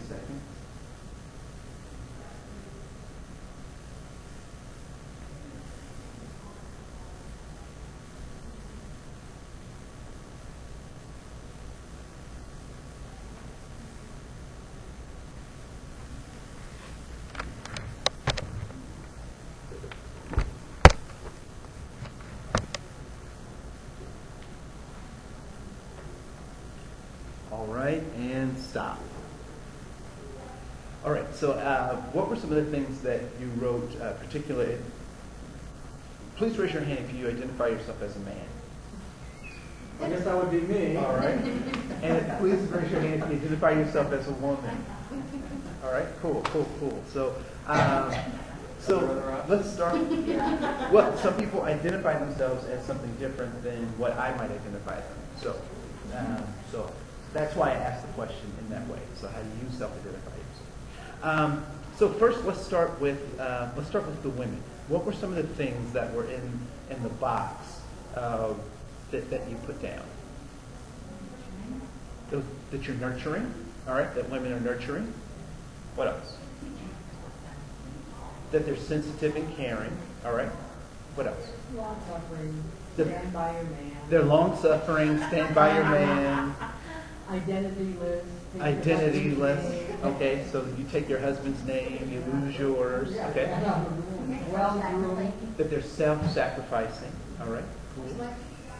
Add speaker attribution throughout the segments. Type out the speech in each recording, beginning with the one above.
Speaker 1: Seconds. All right, and stop. All right, so what were some of the things that you wrote particularly? Please raise your hand if you identify yourself as a man.
Speaker 2: I guess that would be me.
Speaker 1: All right. And please raise your hand if you identify yourself as a woman. All right, cool. So let's start. Well, some people identify themselves as something different than what I might identify them. So that's why I asked the question in that way. So how do you self-identify yourself? So first, let's start with the women. What were some of the things that were in the box that you put down? That you're nurturing. All right, that women are nurturing. What else? That they're sensitive and caring. All right. What else?
Speaker 3: Long-suffering, stand by your man.
Speaker 1: They're long-suffering, stand by your man.
Speaker 3: Identityless.
Speaker 1: Identityless. Okay, so you take your husband's name, you lose yours. Okay.
Speaker 3: Well-groomed.
Speaker 1: That they're self-sacrificing. All right. Cool.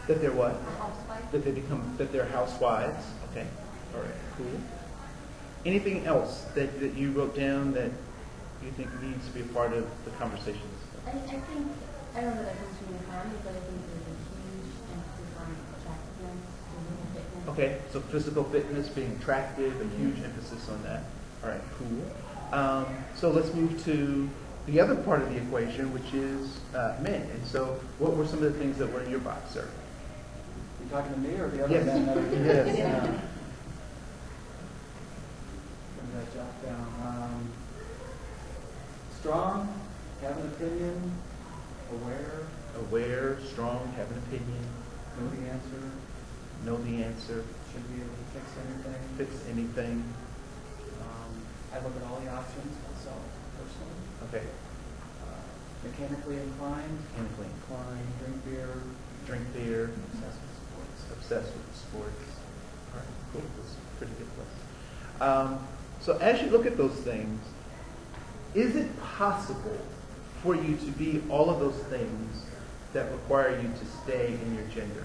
Speaker 1: That they're what? That they're housewives. Okay. All right. Cool. Anything else that you wrote down that you think needs to be a part of the conversations?
Speaker 4: I don't know that comes from the economy, but I think there's a huge emphasis on attractiveness, physical fitness.
Speaker 1: Okay, so physical fitness, being attractive, a huge emphasis on that. All right, cool. So let's move to the other part of the equation, which is men. And so what were some of the things that were in your box, sir?
Speaker 2: You talking to me or the other
Speaker 1: Yes.
Speaker 2: men?
Speaker 1: Yes.
Speaker 2: Put that jot down. Strong, have an opinion,
Speaker 1: Aware, strong, have an opinion,
Speaker 2: know the answer,
Speaker 1: should
Speaker 2: be able to
Speaker 1: fix anything.
Speaker 2: I look at all the options myself, personally.
Speaker 1: Okay.
Speaker 2: Mechanically inclined, drink beer,
Speaker 1: Obsessed with sports. All right, cool. That's a pretty good list. So as you look at those things, is it possible for you to be all of those things that require you to stay in your gender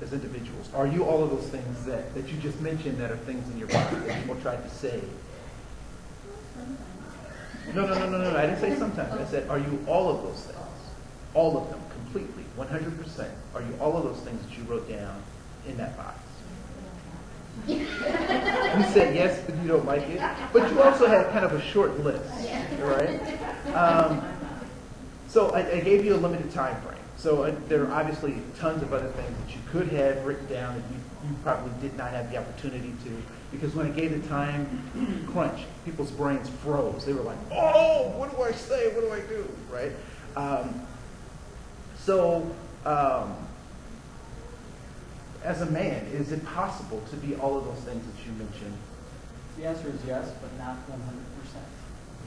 Speaker 1: as individuals? Are you all of those things that you just mentioned that are things in your body that people tried to say? No. I didn't say sometimes. I said, are you all of those things? All of them, completely, 100%. Are you all of those things that you wrote down in that box? You said yes, but you don't like it. But you also had kind of a short list, right? So I gave you a limited time frame. So there are obviously tons of other things that you could have written down that you probably did not have the opportunity to, because when I gave the time crunch, people's brains froze. They were like, oh, what do I say? What do I do? Right? As a man, is it possible to be all of those things that you mentioned?
Speaker 2: The answer is yes, but not 100%.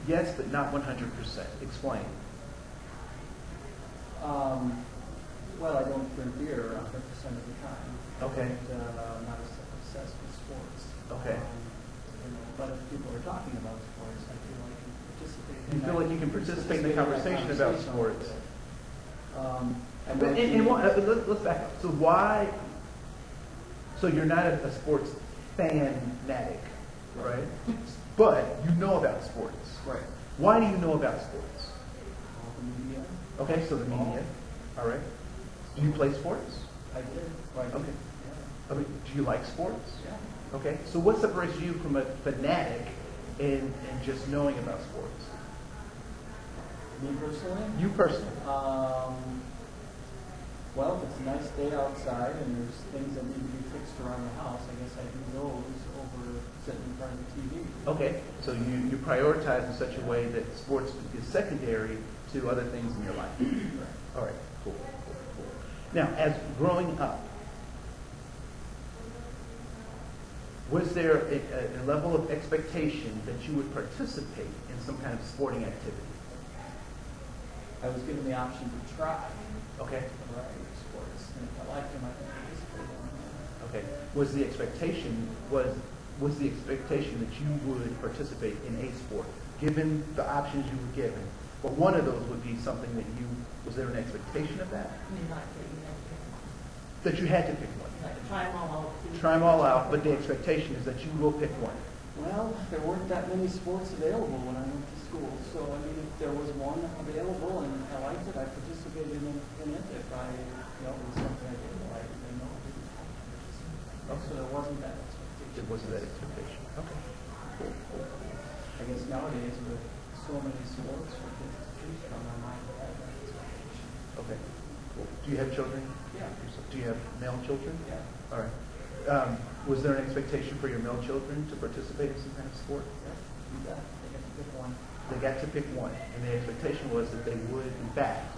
Speaker 1: Yes, but not 100%. Explain.
Speaker 2: Well, I don't drink beer 100% of the time.
Speaker 1: Okay.
Speaker 2: And, I'm not obsessed with sports.
Speaker 1: Okay.
Speaker 2: But if people are talking about sports, I feel like I can participate.
Speaker 1: You feel like you can participate in the conversation about sports. Let's back up. So why? So you're not a sports fanatic, right? But you know about sports.
Speaker 2: Right.
Speaker 1: Why do you know about sports?
Speaker 2: All the media.
Speaker 1: Okay, so the media. All right. Do you play sports?
Speaker 2: I did.
Speaker 1: Okay.
Speaker 2: Yeah.
Speaker 1: I mean, do you like sports?
Speaker 2: Yeah.
Speaker 1: Okay. So what separates you from a fanatic in just knowing about sports?
Speaker 2: Me personally?
Speaker 1: You personally.
Speaker 2: Well, if it's a nice day outside and there's things that need to be fixed around the house, I guess I do those over sitting in front of the TV.
Speaker 1: Okay, so you prioritize in such a way that sports is secondary to other things in your life. All right, cool. Now, as growing up, was there a level of expectation that you would participate in some kind of sporting activity?
Speaker 2: I was given the option to try
Speaker 1: Okay.
Speaker 2: a variety of sports, and if I liked them, I could participate in them.
Speaker 1: Okay. Was the expectation that you would participate in a sport, given the options you were given? But one of those would be something that was there an expectation of that?
Speaker 3: I mean, not that you have to pick
Speaker 1: That you had to pick one.
Speaker 3: one. Like, try them all out. see.
Speaker 1: Try them all out, but the expectation is that you will pick one.
Speaker 2: Well, there weren't that many sports available when I went to school, so I mean, if there was one available and I liked it, I participated in it. If I, it was something I didn't like, then no, I didn't have to participate. So there wasn't that expectation.
Speaker 1: It wasn't that expectation. Okay. Cool.
Speaker 2: I guess nowadays with so many sports for kids to choose from, I might have that expectation.
Speaker 1: Okay. Cool. Do you have children?
Speaker 2: Yeah.
Speaker 1: Do you have male children?
Speaker 2: Yeah.
Speaker 1: All right. Was there an expectation for your male children to participate in some kind of sport?
Speaker 2: Yeah. You bet. They get to pick one.
Speaker 1: They got to pick one, and the expectation was that they would, in fact,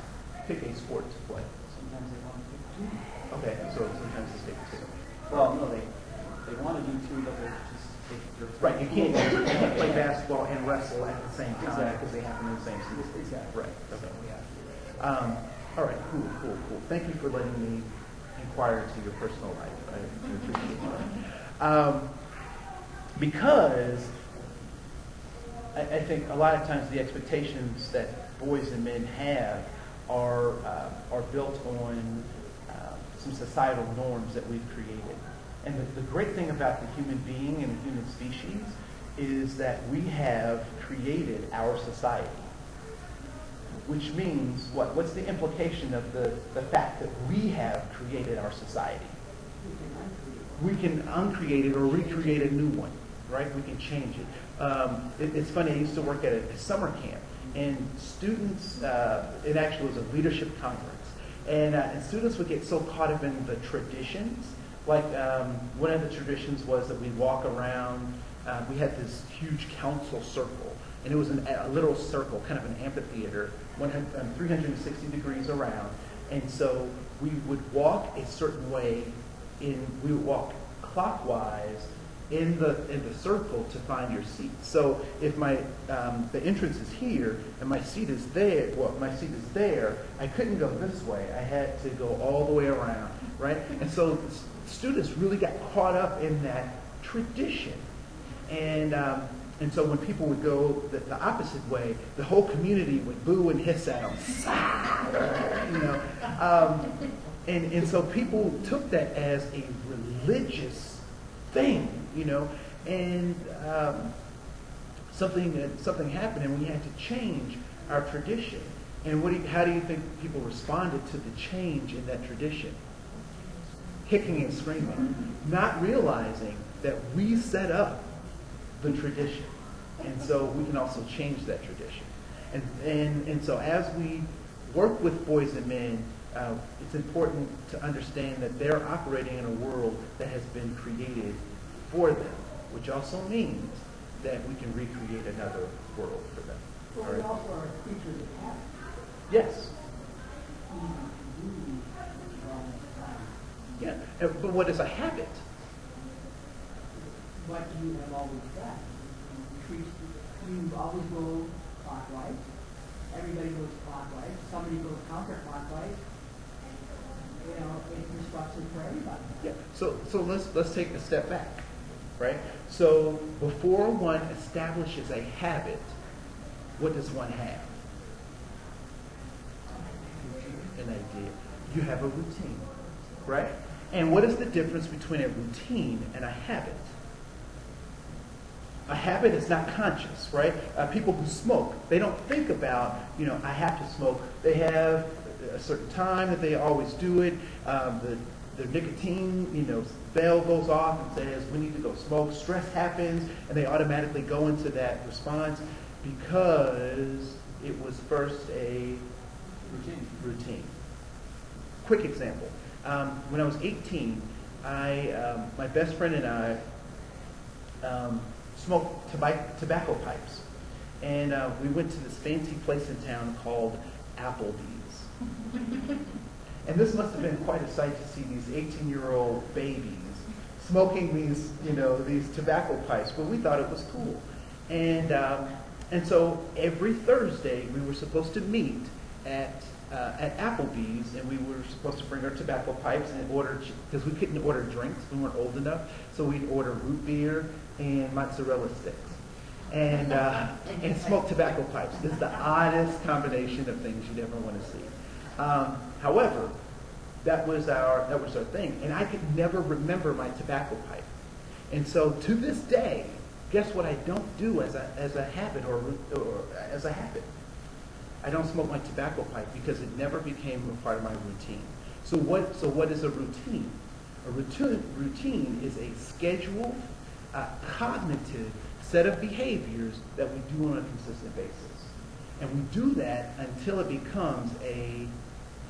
Speaker 1: pick a sport to play.
Speaker 2: Sometimes they want to pick two.
Speaker 1: Okay, so sometimes they take two.
Speaker 2: Well, no, they want to do two, but they're just they're
Speaker 1: Right, you can't play basketball and wrestle at the same time
Speaker 2: Exactly.
Speaker 1: because they happen in the same season.
Speaker 2: Exactly.
Speaker 1: Right. Okay. All right. Cool. Thank you for letting me inquire into your personal life. I appreciate that. Because I think a lot of times the expectations that boys and men have are built on some societal norms that we've created. And the great thing about the human being and the human species is that we have created our society. Which means what? What's the implication of the fact that we have created our society? We can uncreate it or recreate a new one, right? We can change it. It's funny, I used to work at a summer camp, and students, it actually was a leadership conference, and students would get so caught up in the traditions. Like one of the traditions was that we'd walk around, we had this huge council circle, and it was a literal circle, kind of an amphitheater, 360 degrees around. And so we would walk a certain way, we would walk clockwise in the circle to find your seat. So if the entrance is here and my seat is there, I couldn't go this way. I had to go all the way around, right? And so students really got caught up in that tradition. And so when people would go the opposite way, the whole community would boo and hiss at them. And so people took that as a religious thing, and something happened, and we had to change our tradition. And how do you think people responded to the change in that tradition? Kicking and screaming, not realizing that we set up the tradition, and so we can also change that tradition. And so as we work with boys and men, it's important to understand that they're operating in a world that has been created for them, which also means that we can recreate another world for them.
Speaker 3: Well, we also are creatures of habit.
Speaker 1: Yes. Yeah. But what is a habit?
Speaker 3: What you have always done. You always go clockwise. Everybody goes clockwise. Somebody goes counterclockwise. It's instruction for everybody.
Speaker 1: Yeah. So let's take a step back, right? So before one establishes a habit, what does one have? An idea. You have a routine, right? And what is the difference between a routine and a habit? A habit is not conscious, right? People who smoke, they don't think about, I have to smoke. They have a certain time that they always do it. The nicotine, bell goes off and says, we need to go smoke. Stress happens, and they automatically go into that response because it was first a routine. quick example. When I was 18, my best friend and I smoked tobacco pipes. And we went to this fancy place in town called Applebee's. And this must have been quite a sight to see these 18-year-old babies smoking these tobacco pipes, but we thought it was cool. And so every Thursday we were supposed to meet at Applebee's, and we were supposed to bring our tobacco pipes and order, because we couldn't order drinks, we weren't old enough, so we'd order root beer and mozzarella sticks. And smoke tobacco pipes. It's the oddest combination of things you'd ever want to see. However, that was our thing, and I could never remember my tobacco pipe. And so to this day, guess what I don't do as a habit or as a habit? I don't smoke my tobacco pipe because it never became a part of my routine. So what is a routine? A routine is a scheduled, cognitive set of behaviors that we do on a consistent basis. And we do that until it becomes a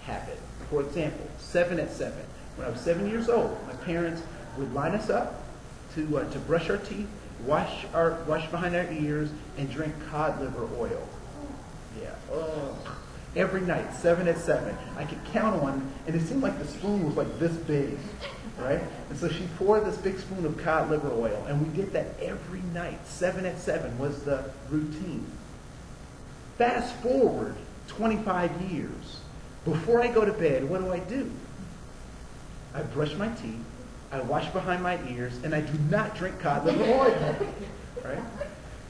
Speaker 1: habit. For example, 7 at 7. When I was 7 years old, my parents would line us up to brush our teeth, wash behind our ears, and drink cod liver oil. Yeah. Oh. Every night, 7 at 7. I could count on, and it seemed like the spoon was like this big, right? And so she poured this big spoon of cod liver oil, and we did that every night. 7 at 7 was the routine. Fast forward 25 years. Before I go to bed, what do? I brush my teeth, I wash behind my ears, and I do not drink cod liver oil, right?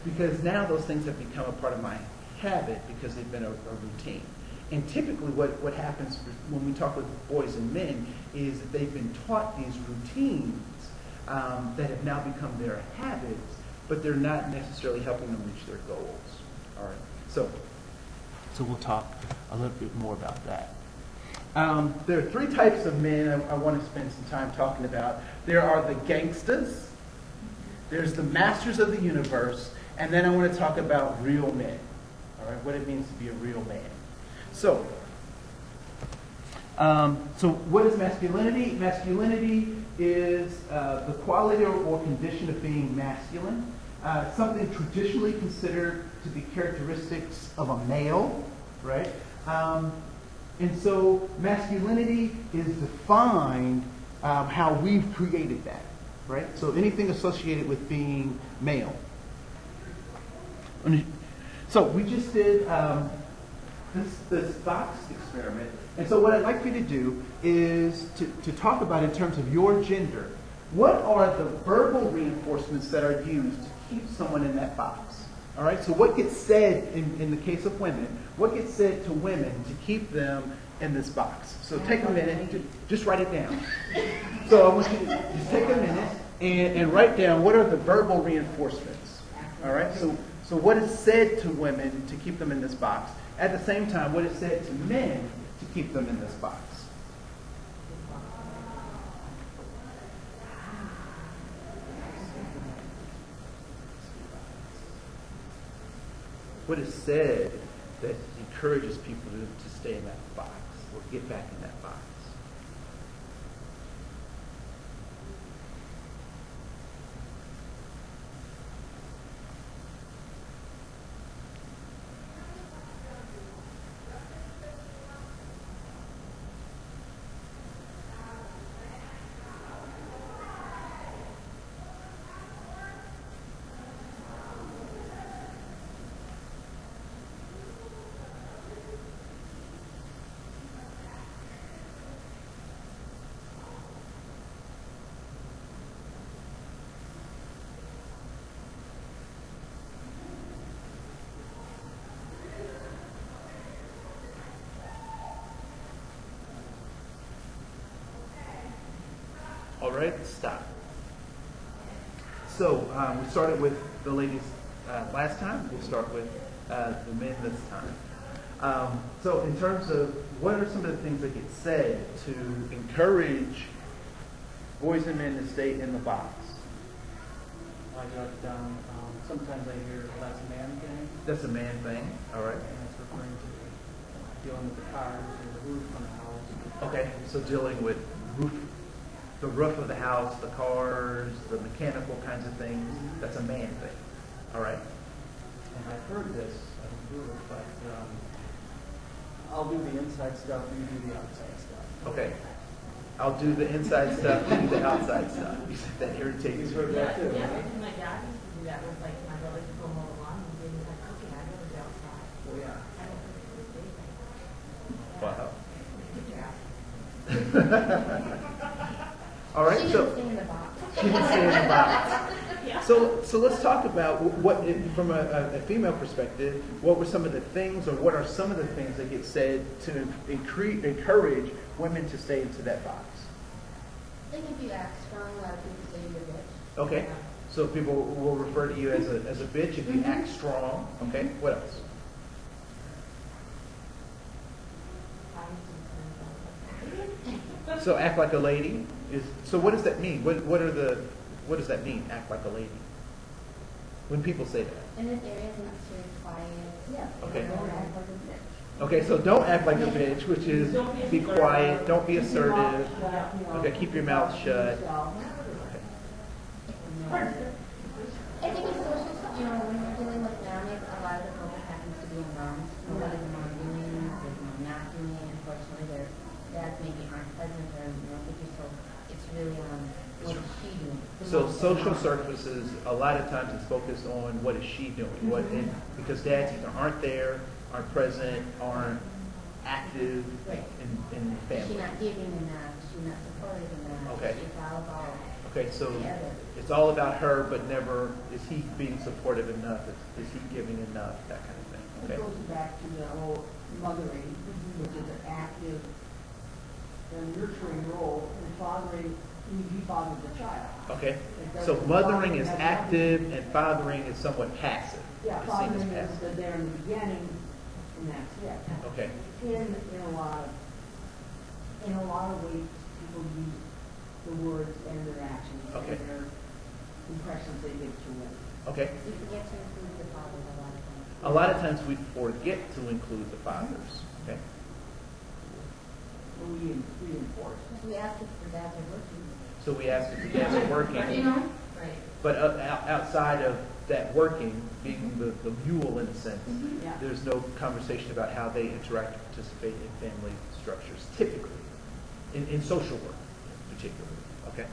Speaker 1: Because now those things have become a part of my habit because they've been a routine. And typically what happens when we talk with boys and men is that they've been taught these routines that have now become their habits, but they're not necessarily helping them reach their goals. All right. So we'll talk a little bit more about that. There are 3 types of men I want to spend some time talking about. There are the gangsters, there's the masters of the universe, and then I want to talk about real men. All right, what it means to be a real man. So what is masculinity? Masculinity is the quality or condition of being masculine, something traditionally considered to be characteristics of a male, right? And so masculinity is defined how we've created that, right? So anything associated with being male. So we just did this box experiment. And so what I'd like for you to do is to talk about in terms of your gender. What are the verbal reinforcements that are used to keep someone in that box? All right, so what gets said in the case of women, what gets said to women to keep them in this box? So take a minute to just write it down. So I want you to just take a minute and write down what are the verbal reinforcements. All right, so what is said to women to keep them in this box? At the same time, what is said to men to keep them in this box? What is said that encourages people to stay in that box or get back in that box? All right, stop. So we started with the ladies last time. We'll start with the men this time. So in terms of what are some of the things that get said to encourage boys and men to stay in the box?
Speaker 2: I jot down, sometimes I hear that's a man thing.
Speaker 1: That's a man thing. All right.
Speaker 2: And that's referring to dealing with the cars or the roof on the house.
Speaker 1: Okay, so dealing with the roof of the house, the cars, the mechanical kinds of things, that's a man thing. All right?
Speaker 2: And I've heard this, I don't do it, but I'll do the inside stuff, you do the outside stuff.
Speaker 1: Okay. I'll do the inside stuff, you do the outside stuff. You said that irritates
Speaker 2: You've
Speaker 1: you.
Speaker 2: heard that too,
Speaker 5: Yeah,
Speaker 2: right?
Speaker 5: my dad used to do that with like my brother to go mow the lawn and give me like cooking. I'd rather be outside.
Speaker 2: Well, yeah.
Speaker 5: I don't think it's anything.
Speaker 1: Wow. All right,
Speaker 4: She
Speaker 1: so
Speaker 4: didn't stay in the box.
Speaker 1: she didn't stay in the box.
Speaker 5: Yeah.
Speaker 1: So let's talk about what, from a female perspective, what were some of the things, or what are some of the things that get said to encourage women to stay into that box?
Speaker 4: I think if you act strong, a lot of people say you're a bitch.
Speaker 1: Okay, so people will refer to you as a bitch if you act strong. Okay, what else? So act like a lady is. So what does that mean? What does that mean? Act like a lady. When people say that.
Speaker 4: In this area, it's not very quiet. Yeah.
Speaker 1: Okay.
Speaker 4: Don't act like a bitch.
Speaker 1: Okay, so don't act like a bitch, which is be quiet, don't be assertive. Okay, keep your mouth shut. Okay.
Speaker 4: I think it's social, when you're dealing with families, a lot of the focus happens to be on moms. What is mom doing? What is mom not doing? Unfortunately, their dads maybe aren't present or with you, so it's really what is she doing?
Speaker 1: So social services, a lot of times it's focused on what is she doing? Because dads either aren't there, aren't present, aren't active
Speaker 4: Right.
Speaker 1: in the
Speaker 4: Is she
Speaker 1: family.
Speaker 4: not giving enough? Is she not supportive enough?
Speaker 1: Okay.
Speaker 4: It's all about
Speaker 1: Okay, so
Speaker 4: the other.
Speaker 1: it's all about her, but never is he being supportive enough? Is he giving enough? That kind of thing.
Speaker 3: It
Speaker 1: Okay.
Speaker 3: goes back to the whole mothering, which is an active and nurturing role, and fathering, you father the child.
Speaker 1: Okay.
Speaker 3: It
Speaker 1: So
Speaker 3: doesn't-
Speaker 1: mothering is
Speaker 3: has
Speaker 1: active and fathering is somewhat passive.
Speaker 3: Yeah,
Speaker 1: It's seen as
Speaker 3: fathering
Speaker 1: passive.
Speaker 3: is there in the beginning, and that's it.
Speaker 1: Okay.
Speaker 3: In a lot of ways, people use the words and their actions
Speaker 1: Okay.
Speaker 3: and their impressions they give to women.
Speaker 1: Okay.
Speaker 4: You forget to include the fathers a lot of times.
Speaker 1: A lot of times we forget to include the fathers. Okay.
Speaker 3: So we reinforce.
Speaker 4: We ask if the dads are working.
Speaker 1: So we ask if the dads are working,
Speaker 5: Right.
Speaker 1: but outside of that working, being the mule in a sense,
Speaker 3: Yeah.
Speaker 1: there's no conversation about how they interact and participate in family structures, typically, in social work, particularly. Okay.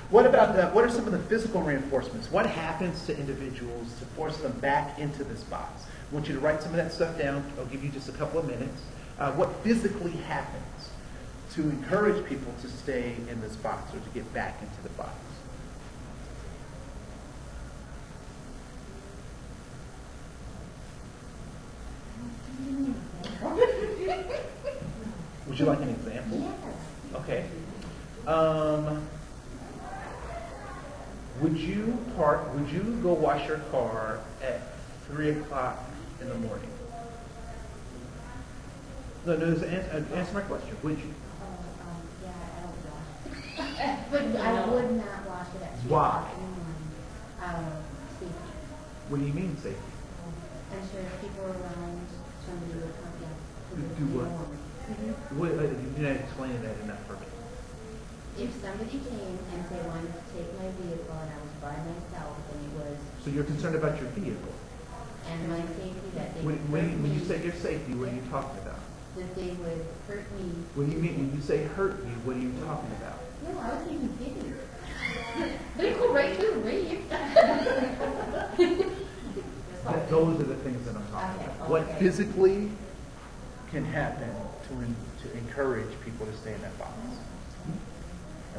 Speaker 1: What about what are some of the physical reinforcements? What happens to individuals to force them back into this box? I want you to write some of that stuff down. I'll give you just a couple of minutes. What physically happens to encourage people to stay in this box or to get back into the box? Would you like an example?
Speaker 4: Yeah.
Speaker 1: Okay. Would you go wash your car at 3 o'clock in the morning? No, answer my question. Would you?
Speaker 4: Yeah, I don't wash. But I would not wash it at 3
Speaker 1: Why?
Speaker 4: o'clock in the morning. Safety.
Speaker 1: What do you mean safety?
Speaker 4: I'm sure if people are around, somebody would come, yeah.
Speaker 1: Do what?
Speaker 4: Mm-hmm.
Speaker 1: You're not explaining that enough for me.
Speaker 4: If somebody came and they wanted to take my vehicle and I was by myself and it was,
Speaker 1: So you're concerned about your vehicle.
Speaker 4: and my safety, that they would hurt
Speaker 1: When
Speaker 4: me,
Speaker 1: you say your safety, what are you talking about?
Speaker 4: that they would hurt me.
Speaker 1: What do you mean? When you say hurt you, what are you talking about?
Speaker 4: No, I wasn't even kidding. They go right through me.
Speaker 1: Those are the things that I'm talking
Speaker 4: Okay,
Speaker 1: about. What
Speaker 4: okay.
Speaker 1: physically can happen to encourage people to stay in that box?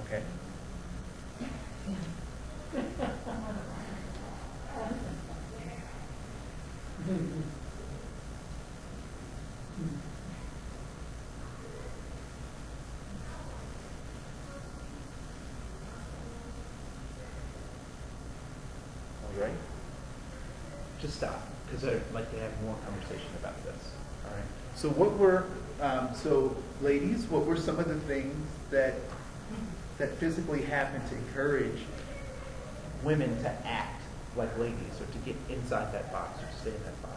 Speaker 1: Okay. All right. Just stop, because I'd like to have more conversation about this. All right. So so ladies, what were some of the things that physically happen to encourage women to act like ladies, or to get inside that box, or to stay in that box?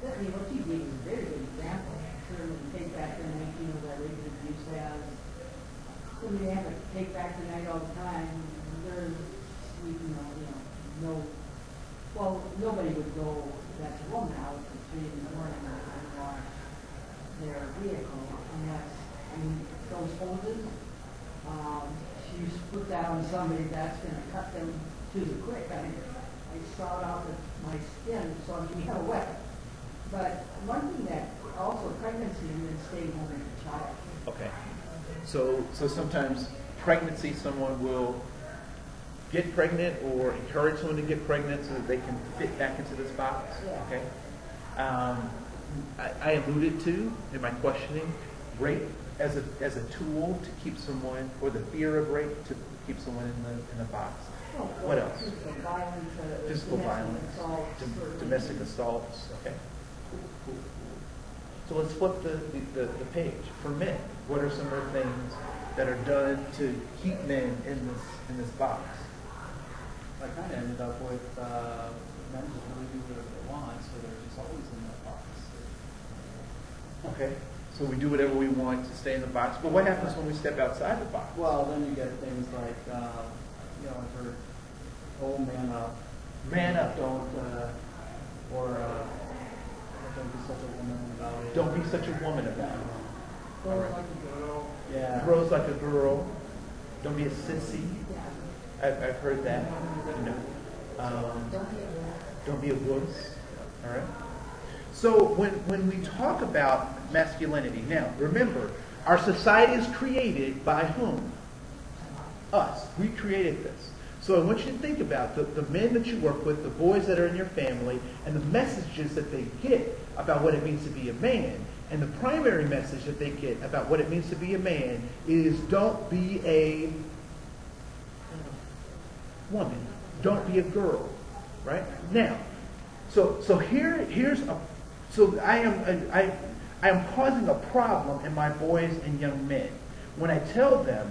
Speaker 3: What you gave is a very good example. term of the take back the night, that Reagan abuse has. When they have a take back the night all the time, there's, no, well, nobody would go, that's a woman out at 3 in the morning and want their vehicle, and that's, those hoses, you put that on somebody, that's gonna cut them to the quick. I saw it out of my skin, so I'm gonna have a weapon. But one thing that also pregnancy and then staying home as a child.
Speaker 1: Okay. So sometimes pregnancy, someone will get pregnant or encourage someone to get pregnant so that they can fit back into this box.
Speaker 3: Yeah.
Speaker 1: Okay. I alluded to in my questioning rape as a tool to keep someone, or the fear of rape to keep someone in the box.
Speaker 3: Oh,
Speaker 1: What else?
Speaker 3: Physical violence,
Speaker 1: Domestic assaults. Okay. Cool. So let's flip the page. For men, what are some of the things that are done to keep men in this box?
Speaker 2: I kind of ended up with men just really do whatever they want, so they're just always in that box.
Speaker 1: Okay. So we do whatever we want to stay in the box. But what happens when we step outside the box?
Speaker 2: Well, then you get things like, I've heard, oh, man up.
Speaker 1: Man up.
Speaker 2: Don't be such a woman about it.
Speaker 1: Don't be such a woman about it.
Speaker 3: Grows like a girl.
Speaker 2: Yeah.
Speaker 1: Grows like a girl. Don't be a sissy. I've heard that. Don't be a wuss. All right. So when we talk about masculinity, now remember, our society is created by whom? Us. We created this. So I want you to think about the men that you work with, the boys that are in your family, and the messages that they get about what it means to be a man. And the primary message that they get about what it means to be a man is don't be a woman. Don't be a girl. Right? Now, so I am causing a problem in my boys and young men when I tell them,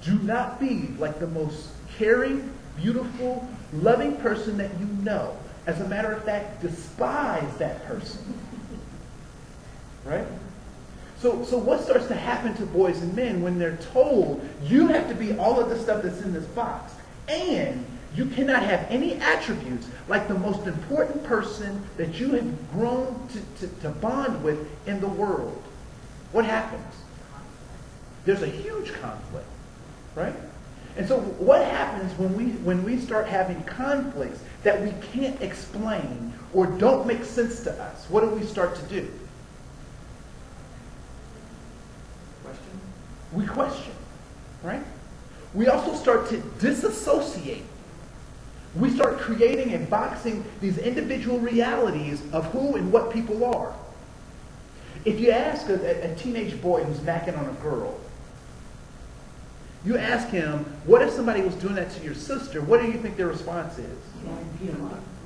Speaker 1: do not be like the most caring, beautiful, loving person that you know. As a matter of fact, despise that person. Right? So what starts to happen to boys and men when they're told, you have to be all of the stuff that's in this box, and you cannot have any attributes like the most important person that you have grown to bond with in the world? What happens? There's a huge conflict, right? And so what happens when we start having conflicts that we can't explain or don't make sense to us? What do we start to do?
Speaker 2: Question?
Speaker 1: We question, right? We also start to disassociate. We start creating and boxing these individual realities of who and what people are. If you ask a teenage boy who's macking on a girl, you ask him, what if somebody was doing that to your sister? What do you think their response is?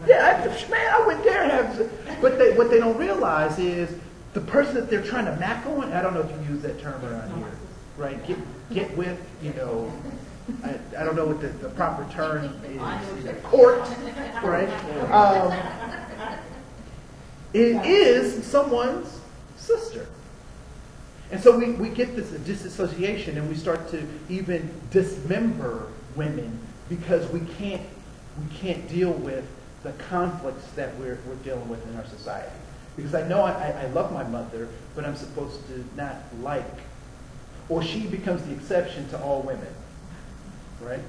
Speaker 1: Yeah, I wouldn't dare have. But what they don't realize is the person that they're trying to mack on, I don't know if you use that term around here, right? Get with, I don't know what the proper term is. Court, right? It is someone's sister. And so we get this disassociation, and we start to even dismember women because we can't deal with the conflicts that we're dealing with in our society. Because I know I love my mother, but I'm supposed to not like, or she becomes the exception to all women. Right?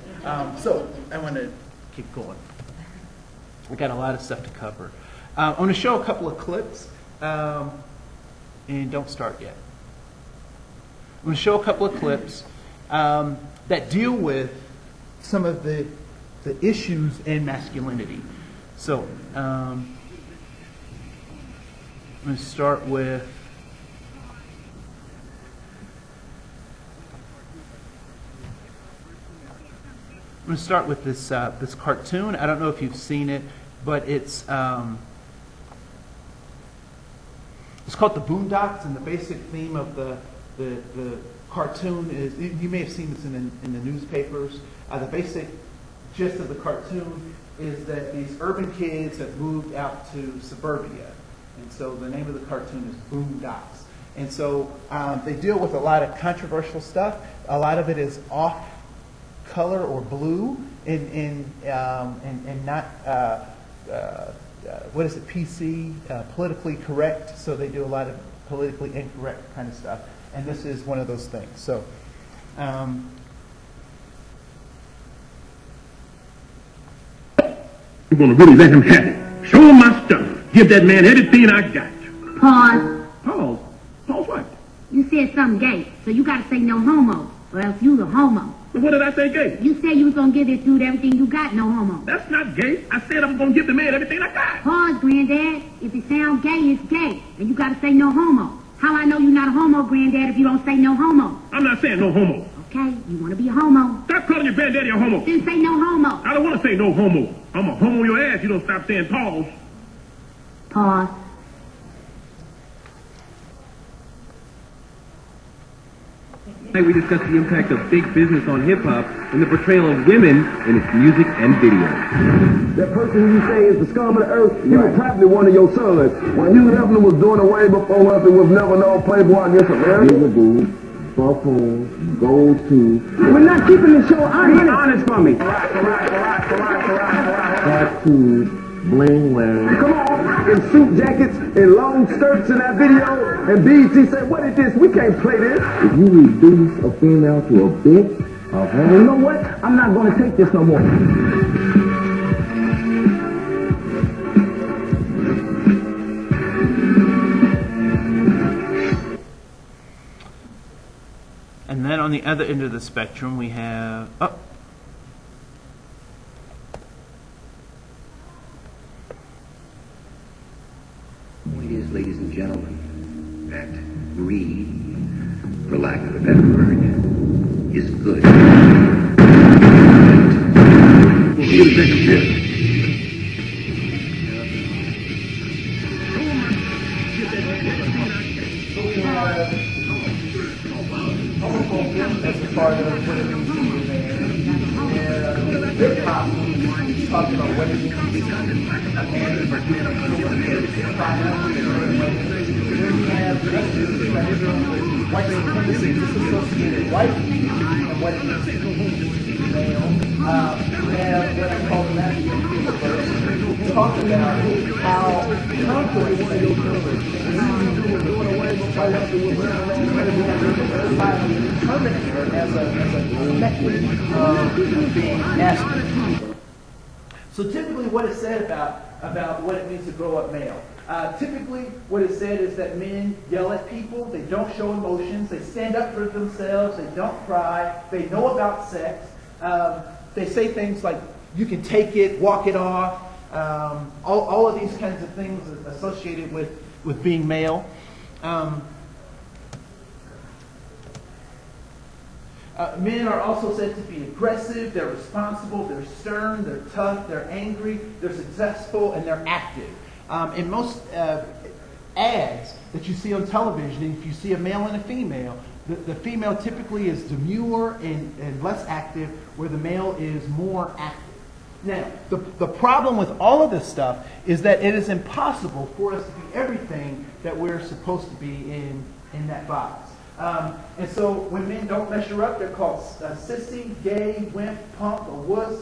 Speaker 1: So I want to keep going. We got a lot of stuff to cover. I'm going to show a couple of clips, and don't start yet. I'm going to show a couple of clips that deal with some of the issues in masculinity. So I'm going to start with. I'm going to start with this cartoon. I don't know if you've seen it, but it's called The Boondocks, and the basic theme of the cartoon is, you may have seen this in the newspapers. The basic gist of the cartoon is that these urban kids have moved out to suburbia, and so the name of the cartoon is Boondocks. And so they deal with a lot of controversial stuff. A lot of it is off color or blue and not what is it, PC, politically correct. So they do a lot of politically incorrect kind of stuff. And this is one of those things. So
Speaker 6: I'm going to really let him have it. Show him my stuff. Give that man everything I got.
Speaker 7: Pause.
Speaker 6: Pause? Pause what?
Speaker 7: You said something gay, so you gotta say no homo, or else you a homo.
Speaker 6: Well, what did I say gay?
Speaker 7: You said you was gonna give this dude everything you got, no homo.
Speaker 6: That's not gay. I said I was going to give the man everything I got.
Speaker 7: Pause, Granddad. If it sounds gay, it's gay, and you gotta say no homo. How I know you're not a homo, Granddad, if you don't say no homo?
Speaker 6: I'm not saying no homo.
Speaker 7: Okay, you wanna be a homo?
Speaker 6: Stop calling your granddaddy a homo.
Speaker 7: Then say no homo.
Speaker 6: I don't want to say no homo. I'm a homo your ass. You don't stop saying pause.
Speaker 7: Pause.
Speaker 8: Tonight we discuss the impact of big business on hip-hop and the portrayal of women in its music and video.
Speaker 9: That person you say is the scum of the earth, he was probably one of your sons. When Hugh Hefner was doing away before us, it was never known Playboy against America. Boo, buffoon, gold tooth. We're not keeping the show honest. Be honest for me. Tattoos, bling wearing. Come on, in suit jackets and long skirts in that video. And BET said, what is this? We can't play this. If you reduce a female to a bitch, you know what? I'm not going to take this no more.
Speaker 1: And then on the other end of the spectrum, we have... Oh.
Speaker 10: The point is, ladies and gentlemen, that greed, for lack of a better word, is good. We'll take a pill.
Speaker 1: That's a part of what it means to be a man. And hip-hop talking about what it means to be a man. White supremacy disassociated white and what it means to be male. We have what I call the masculine universe. We talk about how conflict is terminator as a mechanism of being masculine. So typically what is said about what it means to grow up male. Typically, what is said is that men yell at people, they don't show emotions, they stand up for themselves, they don't cry, they know about sex. They say things like, you can take it, walk it off, all of these kinds of things associated with being male. Men are also said to be aggressive, they're responsible, they're stern, they're tough, they're angry, they're successful, and they're active. In most ads that you see on television, if you see a male and a female, the female typically is demure and less active, where the male is more active. Now, the problem with all of this stuff is that it is impossible for us to be everything that we're supposed to be in that box. And so when men don't measure up, they're called sissy, gay, wimp, punk, or wuss.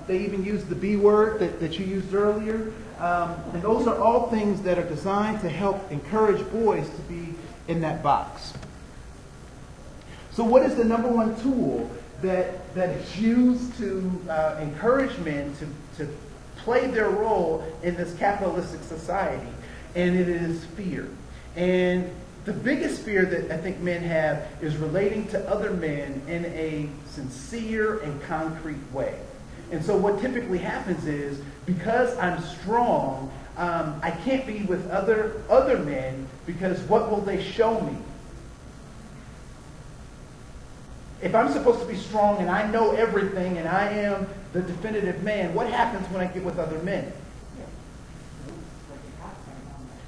Speaker 1: They even use the B word that you used earlier. And those are all things that are designed to help encourage boys to be in that box. So what is the number one tool that is used to encourage men to play their role in this capitalistic society? And it is fear. And the biggest fear that I think men have is relating to other men in a sincere and concrete way. And so what typically happens is, because I'm strong, I can't be with other men, because what will they show me? If I'm supposed to be strong and I know everything and I am the definitive man, what happens when I get with other men?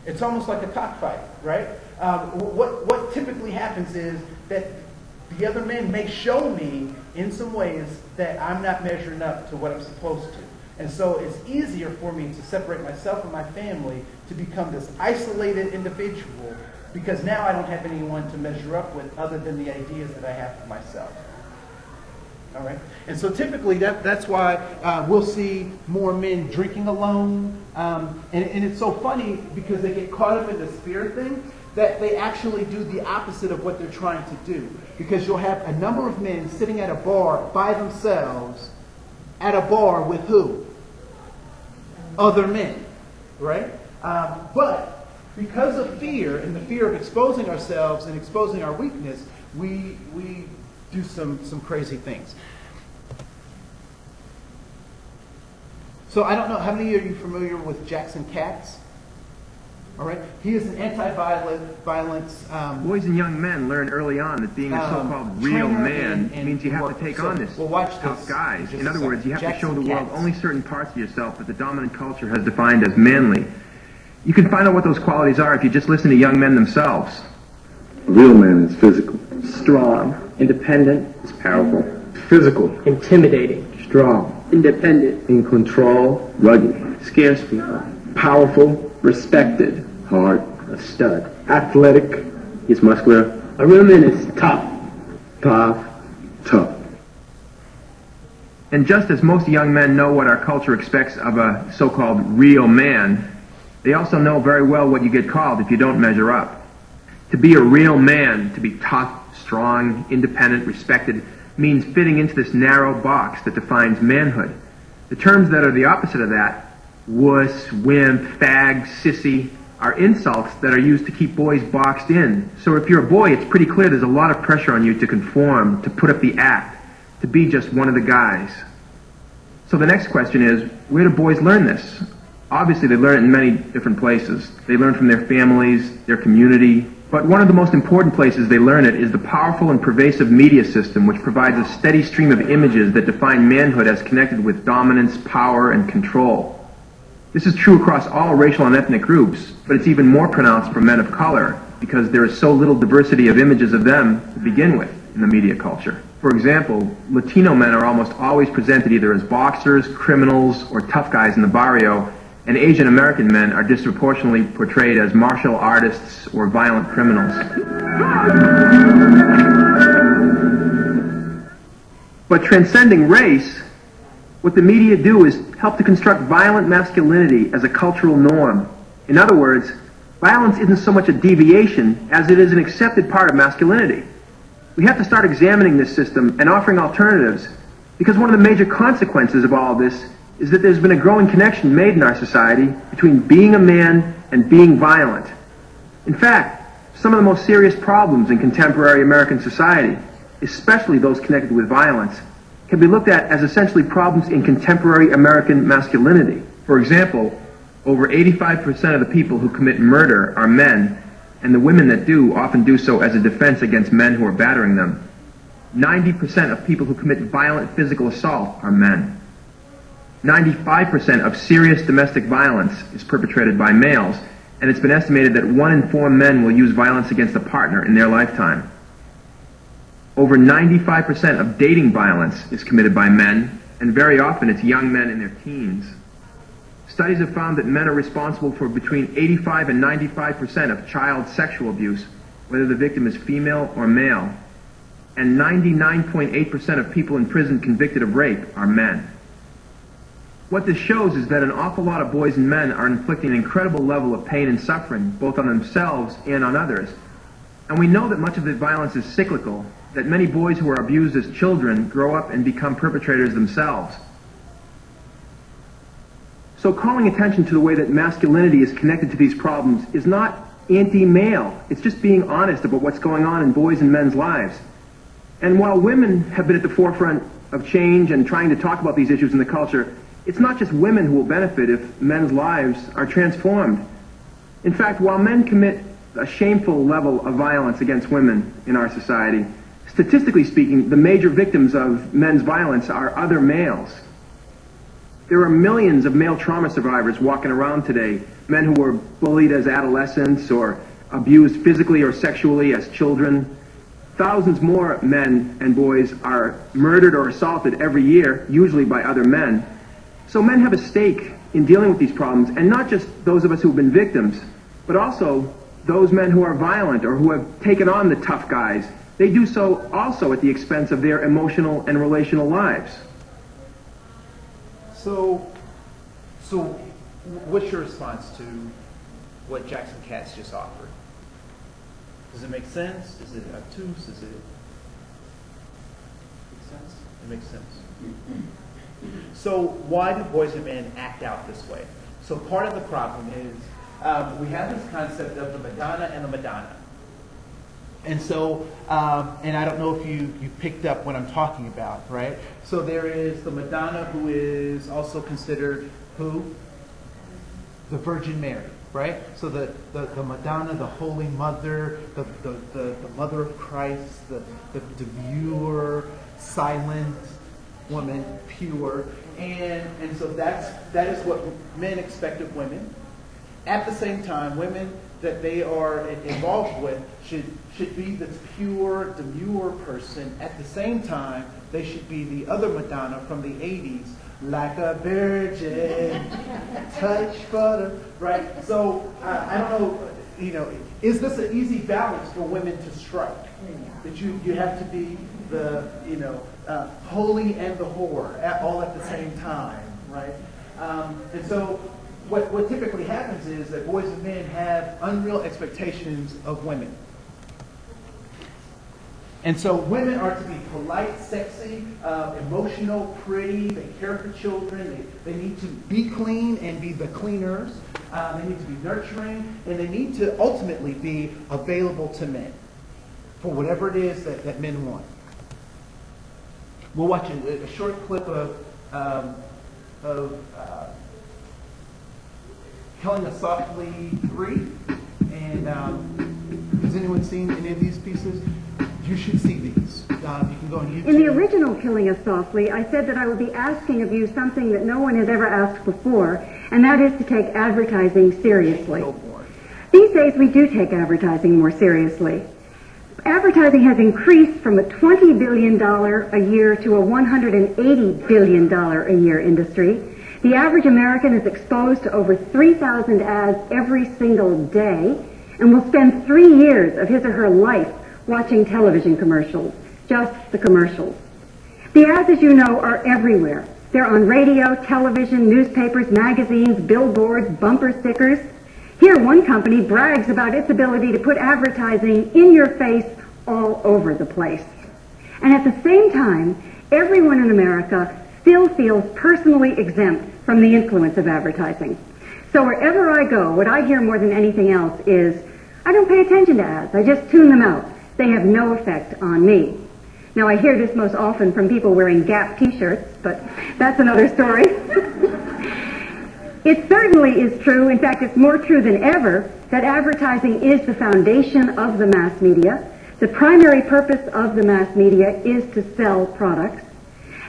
Speaker 1: It's almost like a cockfight, right? What typically happens is that the other men may show me in some ways that I'm not measuring up to what I'm supposed to. And so it's easier for me to separate myself and my family to become this isolated individual Because now I don't have anyone to measure up with other than the ideas that I have for myself. All right? And so typically that's why we'll see more men drinking alone. And it's so funny because they get caught up in the spirit thing that they actually do the opposite of what they're trying to do. Because you'll have a number of men sitting at a bar by themselves at a bar with who? Other men. Right? But because of fear and the fear of exposing ourselves and exposing our weakness, we do some crazy things. So I don't know, how many of you are familiar with Jackson Katz? All right, he is an anti-violence.
Speaker 8: Boys and young men learn early on that being a so-called real man means you have to take on this tough guys. In other words, you have to show the world only certain parts of yourself that the dominant culture has defined as manly. You can find out what those qualities are if you just listen to young men themselves.
Speaker 9: A real man is physical.
Speaker 11: Strong. Independent.
Speaker 9: Is powerful. Physical.
Speaker 11: Intimidating.
Speaker 9: Strong.
Speaker 11: Independent.
Speaker 9: In control. Rugged.
Speaker 11: Scares people.
Speaker 9: Powerful.
Speaker 11: Respected.
Speaker 9: Hard.
Speaker 11: A stud.
Speaker 9: Athletic.
Speaker 11: He's muscular. A real man is tough.
Speaker 9: Tough. Tough.
Speaker 8: And just as most young men know what our culture expects of a so-called real man, they also know very well what you get called if you don't measure up. To be a real man, to be tough, strong, independent, respected, means fitting into this narrow box that defines manhood. The terms that are the opposite of that, wuss, wimp, fag, sissy, are insults that are used to keep boys boxed in. So if you're a boy, it's pretty clear there's a lot of pressure on you to conform, to put up the act, to be just one of the guys. So the next question is, where do boys learn this? Obviously, they learn it in many different places. They learn from their families, their community. But one of the most important places they learn it is the powerful and pervasive media system, which provides a steady stream of images that define manhood as connected with dominance, power, and control. This is true across all racial and ethnic groups, but it's even more pronounced for men of color because there is so little diversity of images of them to begin with in the media culture. For example, Latino men are almost always presented either as boxers, criminals, or tough guys in the barrio, and Asian American men are disproportionately portrayed as martial artists or violent criminals. But transcending race, what the media do is help to construct violent masculinity as a cultural norm. In other words, violence isn't so much a deviation as it is an accepted part of masculinity. We have to start examining this system and offering alternatives, because one of the major consequences of all of this is that there's been a growing connection made in our society between being a man and being violent. In fact, some of the most serious problems in contemporary American society, especially those connected with violence, can be looked at as essentially problems in contemporary American masculinity. For example, over 85% of the people who commit murder are men, and the women that do often do so as a defense against men who are battering them. 90% of people who commit violent physical assault are men. 95% of serious domestic violence is perpetrated by males, and it's been estimated that 1 in 4 men will use violence against a partner in their lifetime. Over 95% of dating violence is committed by men, and very often it's young men in their teens. Studies have found that men are responsible for between 85 and 95% of child sexual abuse, whether the victim is female or male. And 99.8% of people in prison convicted of rape are men. What this shows is that an awful lot of boys and men are inflicting an incredible level of pain and suffering, both on themselves and on others. And we know that much of the violence is cyclical, that many boys who are abused as children grow up and become perpetrators themselves. So calling attention to the way that masculinity is connected to these problems is not anti-male. It's just being honest about what's going on in boys' and men's lives. And while women have been at the forefront of change and trying to talk about these issues in the culture, it's not just women who will benefit if men's lives are transformed. In fact, while men commit a shameful level of violence against women in our society, statistically speaking, the major victims of men's violence are other males. There are millions of male trauma survivors walking around today, men who were bullied as adolescents or abused physically or sexually as children. Thousands more men and boys are murdered or assaulted every year, usually by other men. So men have a stake in dealing with these problems, and not just those of us who've been victims, but also those men who are violent or who have taken on the tough guys, they do so also at the expense of their emotional and relational lives.
Speaker 1: So what's your response to what Jackson Katz just offered? Does it make sense? Is it obtuse? Is it...
Speaker 2: Makes sense?
Speaker 1: It makes sense. So why do boys and men act out this way? So part of the problem is we have this concept of the Madonna and the Madonna. And so, and I don't know if you picked up what I'm talking about, right? So there is the Madonna who is also considered who? The Virgin Mary, right? So the Madonna, the Holy Mother, the Mother of Christ, the demure, silent woman, pure. And so that is what men expect of women. At the same time, women that they are involved with should be this pure, demure person. At the same time, they should be the other Madonna from the 80s, like a virgin, touch butter, right? So I don't know, is this an easy balance for women to strike? That you have to be the, holy and the whore all at the same time, right? And so what typically happens is that boys and men have unreal expectations of women. And so women are to be polite, sexy, emotional, pretty. They care for children. They need to be clean and be the cleaners. They need to be nurturing. And they need to ultimately be available to men for whatever it is that men want. We'll watch a short clip of Killing Us Softly 3. And has anyone seen any of these pieces? You should see these. You can go on YouTube.
Speaker 12: In the original Killing Us Softly, I said that I would be asking of you something that no one has ever asked before, and that is to take advertising seriously. These days we do take advertising more seriously. Advertising has increased from a $20 billion a year to a $180 billion a year industry. The average American is exposed to over 3,000 ads every single day and will spend 3 years of his or her life watching television commercials, just the commercials. The ads, as you know, are everywhere. They're on radio, television, newspapers, magazines, billboards, bumper stickers. Here, one company brags about its ability to put advertising in your face all over the place. And at the same time, everyone in America still feels personally exempt from the influence of advertising. So wherever I go, what I hear more than anything else is, I don't pay attention to ads, I just tune them out. They have no effect on me. Now, I hear this most often from people wearing Gap t-shirts, but that's another story. It certainly is true, in fact, it's more true than ever, that advertising is the foundation of the mass media. The primary purpose of the mass media is to sell products.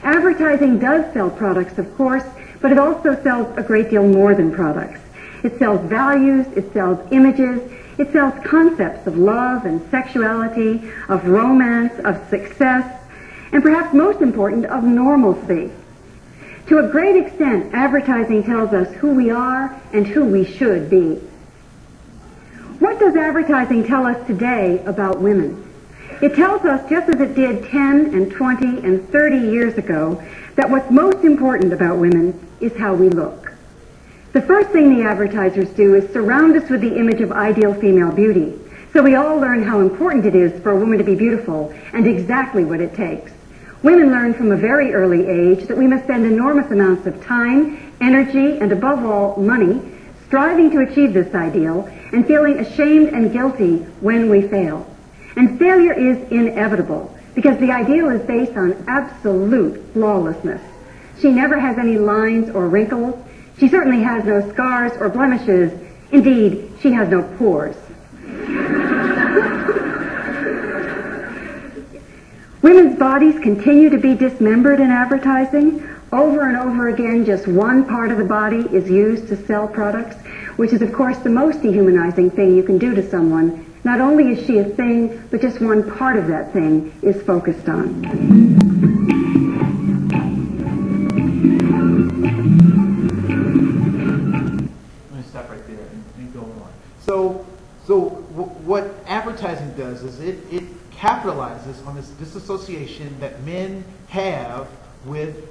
Speaker 12: Advertising does sell products, of course, but it also sells a great deal more than products. It sells values, it sells images, it sells concepts of love and sexuality, of romance, of success, and perhaps most important, of normalcy. To a great extent, advertising tells us who we are and who we should be. What does advertising tell us today about women? It tells us, just as it did 10 and 20 and 30 years ago, that what's most important about women is how we look. The first thing the advertisers do is surround us with the image of ideal female beauty, so we all learn how important it is for a woman to be beautiful and exactly what it takes. Women learn from a very early age that we must spend enormous amounts of time, energy, and above all, money, striving to achieve this ideal and feeling ashamed and guilty when we fail. And failure is inevitable because the ideal is based on absolute flawlessness. She never has any lines or wrinkles. She certainly has no scars or blemishes. Indeed, she has no pores. Women's bodies continue to be dismembered in advertising. Over and over again, just one part of the body is used to sell products, which is, of course, the most dehumanizing thing you can do to someone. Not only is she a thing, but just one part of that thing is focused on. Let
Speaker 1: me stop right there and go on. So does is it capitalizes on this disassociation that men have with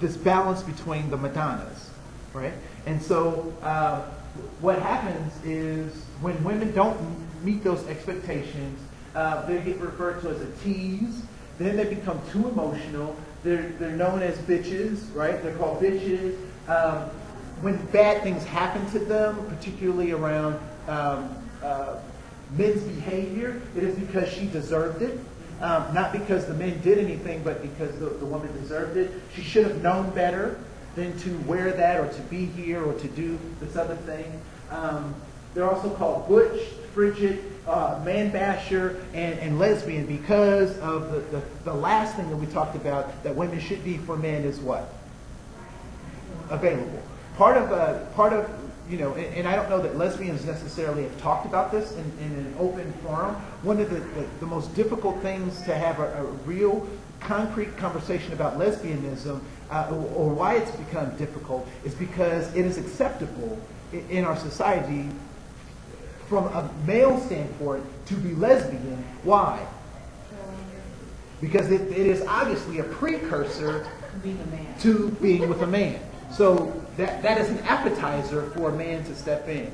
Speaker 1: this balance between the Madonnas, right? And so what happens is when women don't meet those expectations, they get referred to as a tease. Then they become too emotional. They're known as bitches, right? They're called bitches. When bad things happen to them, particularly around men's behavior, it is because she deserved it. Not because the men did anything, but because the woman deserved it. She should have known better than to wear that or to be here or to do this other thing. They're also called butch, frigid, man basher, and lesbian because of the last thing that we talked about that women should be for men is what? Available. Part of you know, and I don't know that lesbians necessarily have talked about this in an open forum. One of the most difficult things to have a real concrete conversation about lesbianism or why it's become difficult is because it is acceptable in our society from a male standpoint to be lesbian. Why? Because it is obviously a precursor to being with a man. So that is an appetizer for a man to step in.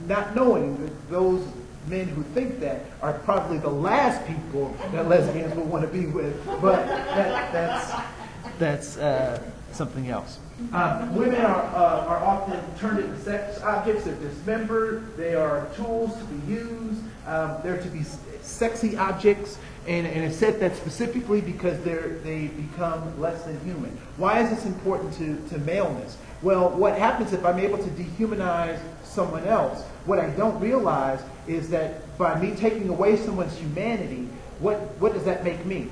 Speaker 1: Not knowing that those men who think that are probably the last people that lesbians will want to be with. But that's something else. Women are often turned into sex objects. They're dismembered. They are tools to be used. They're to be sexy objects. And it's said that specifically because they become less than human. Why is this important to maleness? Well, what happens if I'm able to dehumanize someone else? What I don't realize is that by me taking away someone's humanity, what does that make me?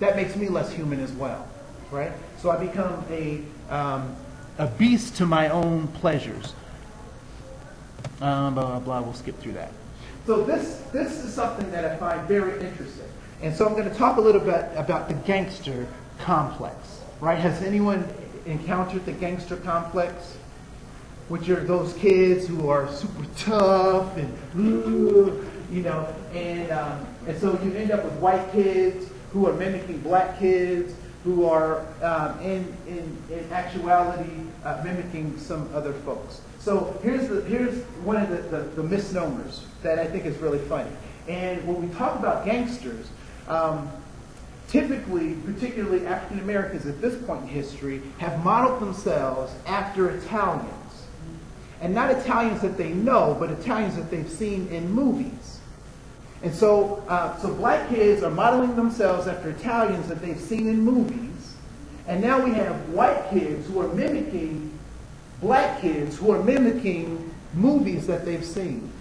Speaker 1: That makes me less human as well, right? So I become a beast to my own pleasures. Blah, blah, blah. We'll skip through that. So this is something that I find very interesting. And so I'm going to talk a little bit about the Gangster Complex. Right? Has anyone encountered the Gangster Complex? Which are those kids who are super tough and, you know, and so you end up with white kids who are mimicking black kids who are in actuality mimicking some other folks. So here's one of the misnomers that I think is really funny. And when we talk about gangsters, typically, particularly African Americans at this point in history, have modeled themselves after Italians. And not Italians that they know, but Italians that they've seen in movies. And so black kids are modeling themselves after Italians that they've seen in movies. And now we have white kids who are mimicking black kids who are mimicking movies that they've seen.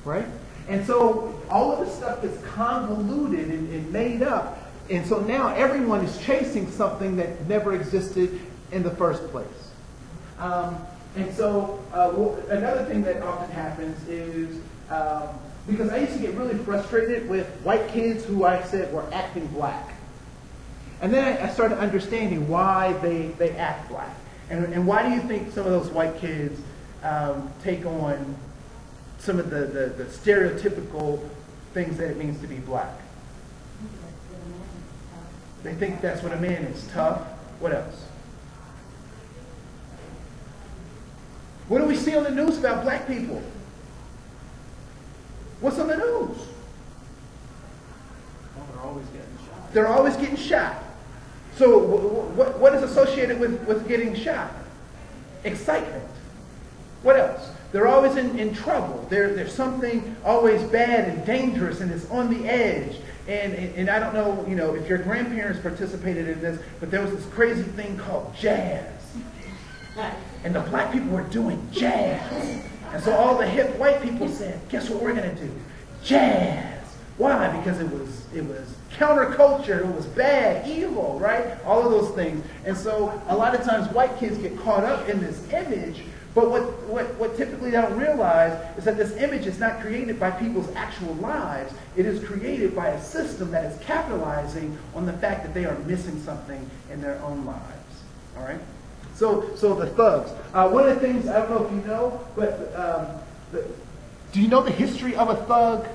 Speaker 1: Right? And so all of this stuff gets convoluted and made up. And so now everyone is chasing something that never existed in the first place. And so another thing that often happens is, because I used to get really frustrated with white kids who I said were acting black. And then I started understanding why they act black. And why do you think some of those white kids take on some of the stereotypical things that it means to be black? They think that's what a man is, tough. What else? What do we see on the news about black people? What's on the news?
Speaker 2: Well, they're always getting shot.
Speaker 1: They're always getting shot. So what is associated with getting shot? Excitement. What else? They're always in trouble. There's something always bad and dangerous and it's on the edge. And I don't know, you know, if your grandparents participated in this, but there was this crazy thing called jazz. And the black people were doing jazz. And so all the hip white people said, guess what we're going to do? Jazz. Why? Because it was counterculture, it was bad, evil, right? All of those things. And so a lot of times white kids get caught up in this image, but what typically they don't realize is that this image is not created by people's actual lives. It is created by a system that is capitalizing on the fact that they are missing something in their own lives. All right? So the thugs. One of the things, I don't know if you know, but Do you know the history of a thug?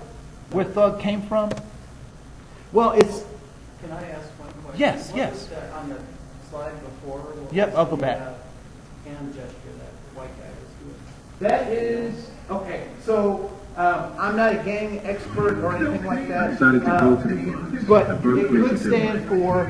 Speaker 1: Where thug came from? Well, it's...
Speaker 2: Can I ask one question?
Speaker 1: Yes,
Speaker 2: What
Speaker 1: yes.
Speaker 2: was that on the slide before? What
Speaker 1: Yep,
Speaker 2: was
Speaker 1: I'll go
Speaker 2: the,
Speaker 1: back.
Speaker 2: Hand gesture that the white guy was doing.
Speaker 1: That is... Okay, so I'm not a gang expert or anything like that.
Speaker 6: Decided to go to the
Speaker 1: But it
Speaker 6: birthplace
Speaker 1: could
Speaker 6: of
Speaker 1: stand for...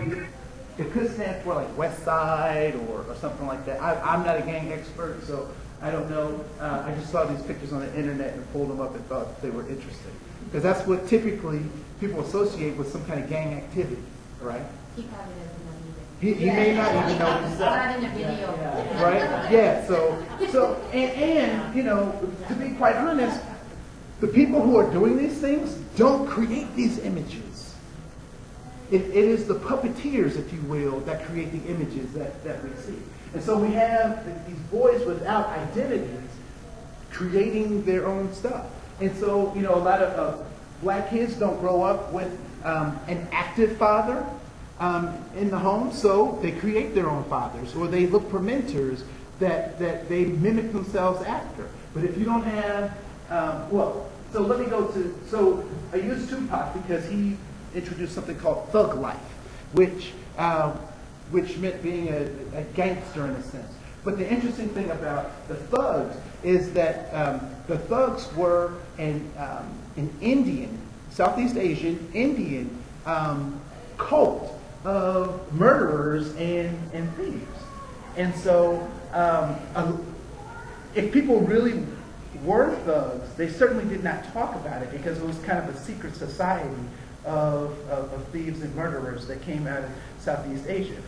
Speaker 1: It could stand for like West Side or something like that. I'm not a gang expert, so I don't know. I just saw these pictures on the internet and pulled them up and thought they were interesting. Because that's what typically people associate with some kind of gang activity, right?
Speaker 4: He probably doesn't know either.
Speaker 1: He may not even know himself.
Speaker 4: Not in the video.
Speaker 1: Right? Yeah, so and you know, to be quite honest, the people who are doing these things don't create these images. It is the puppeteers, if you will, that create the images that we see. And so we have these boys without identities creating their own stuff. And so, you know, a lot of black kids don't grow up with an active father in the home, so they create their own fathers, or they look for mentors that they mimic themselves after. But if you don't have, so let me go to, so I use Tupac because he introduced something called thug life, which meant being a gangster in a sense. But the interesting thing about the thugs is that the thugs were an Indian, Southeast Asian Indian cult of murderers and thieves. And so if people really were thugs, they certainly did not talk about it because it was kind of a secret society of thieves and murderers that came out of Southeast Asia,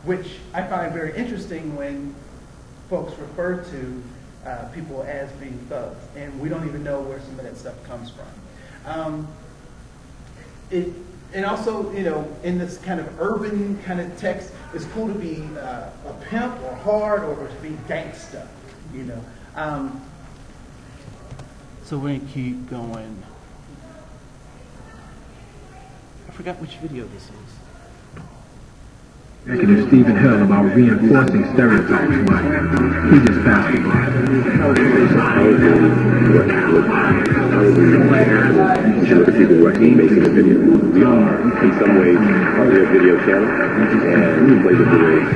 Speaker 1: which I find very interesting when folks refer to people as being thugs, and we don't even know where some of that stuff comes from. And also, you know, in this kind of urban kind of text, it's cool to be a pimp or hard or to be gangsta, you know. So we're going to keep going. I forgot which video this is.
Speaker 6: Executive Stephen Hill about reinforcing stereotypes. He just passed the bar.
Speaker 9: You look at people who are actually making a video. We are, in some ways, partly a video channel, and we play the videos.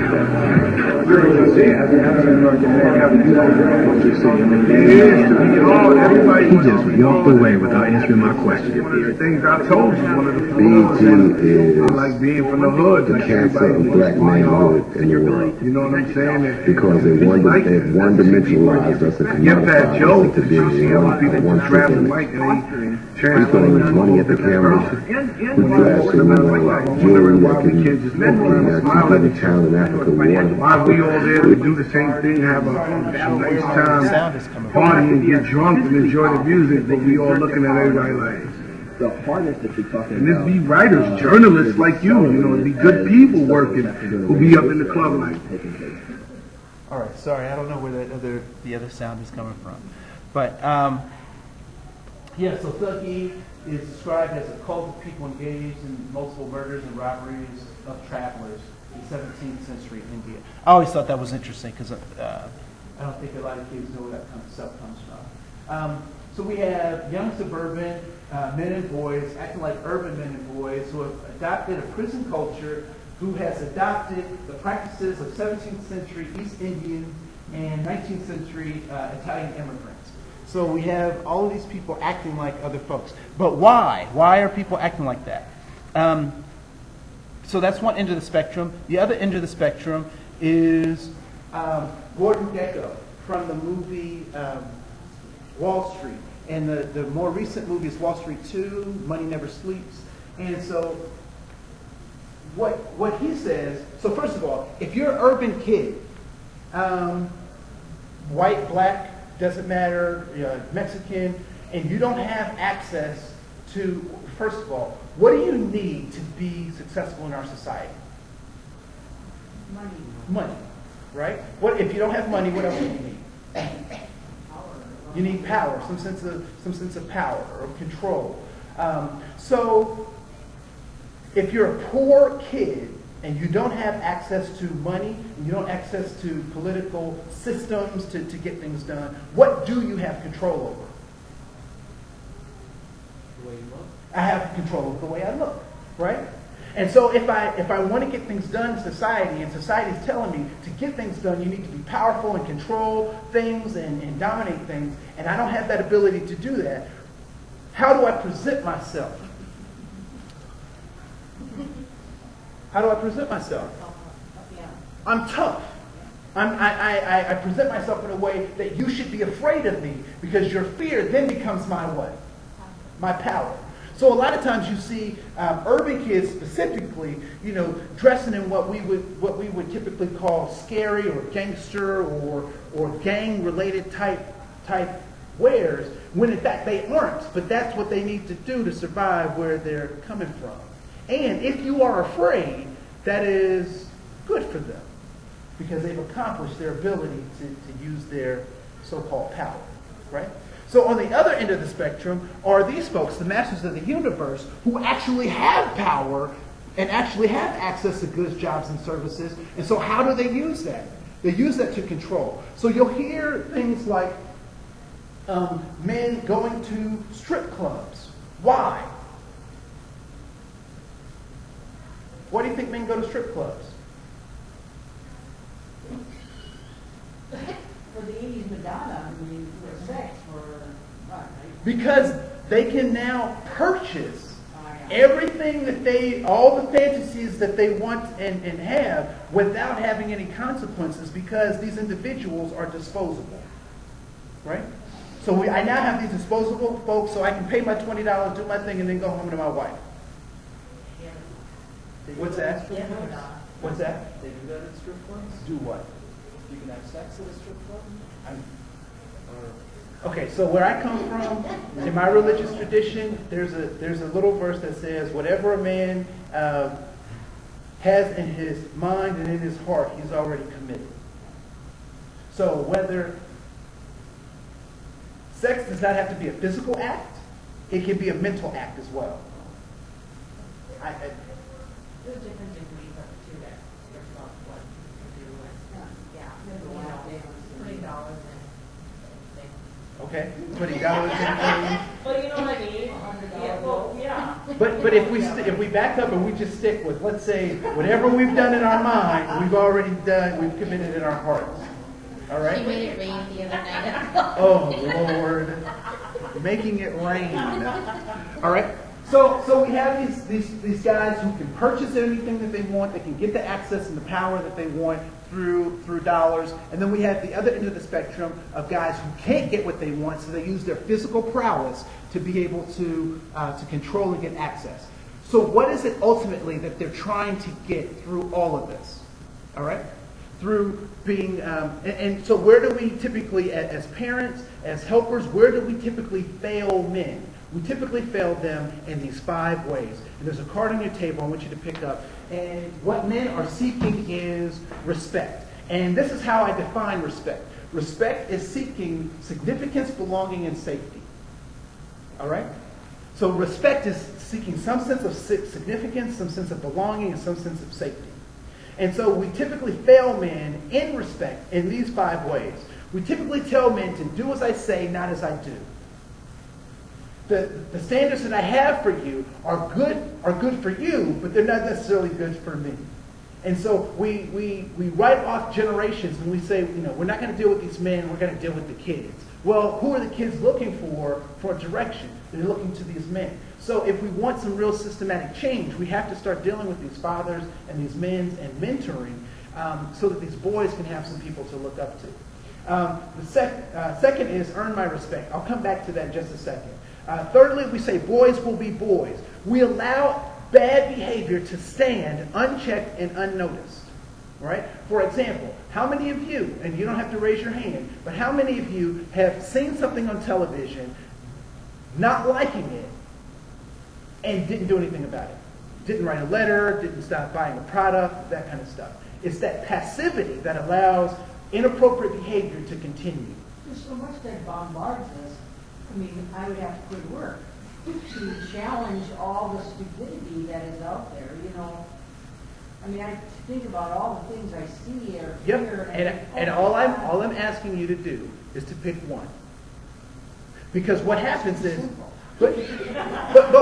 Speaker 6: He just walked away without answering my question.
Speaker 13: One of the things I told you, one of the flaws is I like being from the hood.
Speaker 9: The cancer of black manhood in the world.
Speaker 13: You know what I'm saying?
Speaker 9: Because they've one-dimensionalized us and
Speaker 13: Fat Joe, you see other people
Speaker 9: one
Speaker 13: just grab the
Speaker 9: trick
Speaker 13: mic and
Speaker 9: we throwing money at the camera. We flashing like jewelry that can that town in Africa won.
Speaker 13: Why we all there to do the same thing, have a nice time, party and get drunk and enjoy the music, but we all looking at everybody like,
Speaker 11: the hardness that you're talking
Speaker 13: and this
Speaker 11: about.
Speaker 13: be writers, journalists like you know, be good people working who be up in the club like.
Speaker 1: All right, sorry, I don't know where the other sound is coming from, but yeah. So Thuggee is described as a cult of people engaged in multiple murders and robberies of travelers in 17th century India. I always thought that was interesting because I don't think a lot of kids know where that kind of stuff comes from. So we have young suburban men and boys acting like urban men and boys who have adopted a prison culture, who has adopted the practices of 17th century East Indian and 19th century Italian immigrants. So we have all of these people acting like other folks. But why? Why are people acting like that? So that's one end of the spectrum. The other end of the spectrum is Gordon Gekko from the movie Wall Street. And the more recent movie is Wall Street 2, Money Never Sleeps. And so what he says, so first of all, if you're an urban kid, white, black, doesn't matter, Mexican, and you don't have access to, first of all, what do you need to be successful in our society? Money, right? What if you don't have money? What else do you need? You need power, some sense of power or control. So if you're a poor kid and you don't have access to money, and you don't have access to political systems to get things done, what do you have control over?
Speaker 2: the way you look.
Speaker 1: I have control of the way I look, right? And so if I want to get things done in society, and society is telling me to get things done, you need to be powerful and control things and dominate things, and I don't have that ability to do that, how do I present myself? How do I present myself? I'm tough. I present myself in a way that you should be afraid of me, because your fear then becomes my what? My power. So a lot of times you see urban kids specifically, dressing in what we would typically call scary or gangster or gang related type wares, when in fact they aren't. But that's what they need to do to survive where they're coming from. And if you are afraid, that is good for them, because they've accomplished their ability to use their so-called power, right? So on the other end of the spectrum are these folks, the masters of the universe, who actually have power and actually have access to goods, jobs, and services. And so how do they use that? They use that to control. So you'll hear things like men going to strip clubs. Why? Why do you think men go to strip clubs?
Speaker 3: For the 80s Madonna, for sex, for what, right?
Speaker 1: Because they can now purchase everything that all the fantasies that they want and have without having any consequences, because these individuals are disposable, right? So I now have these disposable folks, so I can pay my $20, do my thing, and then go home to my wife. What's that? What's that?
Speaker 2: They do that at strip clubs?
Speaker 1: Do what?
Speaker 2: You can have sex at a strip club?
Speaker 1: Okay, so where I come from, in my religious tradition, there's a little verse that says, whatever a man has in his mind and in his heart, he's already committed. So whether sex does not have to be a physical act, it can be a mental act as well.
Speaker 5: There's a different degree to that. There's about what you do with, putting dollars in.
Speaker 1: Okay, putting dollars in.
Speaker 5: Well, you know what I mean? Yeah, well, yeah.
Speaker 1: But if we back up and we just stick with, let's say, whatever we've done in our mind, we've already done, we've committed in our hearts. All right?
Speaker 4: She made it rain the other night.
Speaker 1: Oh, Lord. Making it rain. All right? So we have these guys who can purchase anything that they want. They can get the access and the power that they want through dollars. And then we have the other end of the spectrum of guys who can't get what they want, so they use their physical prowess to be able to control and get access. So what is it ultimately that they're trying to get through all of this? All right? Through being, and so where do we typically, as parents, as helpers, where do we typically fail men? We typically fail them in these 5 ways. And there's a card on your table I want you to pick up. And what men are seeking is respect. And this is how I define respect. Respect is seeking significance, belonging, and safety. All right? So respect is seeking some sense of significance, some sense of belonging, and some sense of safety. And so we typically fail men in respect in these 5 ways. We typically tell men to do as I say, not as I do. The standards that I have for you are good for you, but they're not necessarily good for me. And so we write off generations and we say, we're not going to deal with these men, we're going to deal with the kids. Well, who are the kids looking for direction? They're looking to these men. So if we want some real systematic change, we have to start dealing with these fathers and these men and mentoring so that these boys can have some people to look up to. The second is earn my respect. I'll come back to that in just a second. Thirdly, we say boys will be boys. We allow bad behavior to stand unchecked and unnoticed. Right? For example, how many of you, and you don't have to raise your hand, but how many of you have seen something on television, not liking it, and didn't do anything about it? Didn't write a letter, didn't stop buying a product, that kind of stuff. It's that passivity that allows inappropriate behavior to continue.
Speaker 3: There's so much that bombards us. I mean, I would have to quit work to challenge all the stupidity that is out there, I mean, I think about all the things I see or hear.
Speaker 1: And all I'm asking you to do is to pick one. Because what happens is, But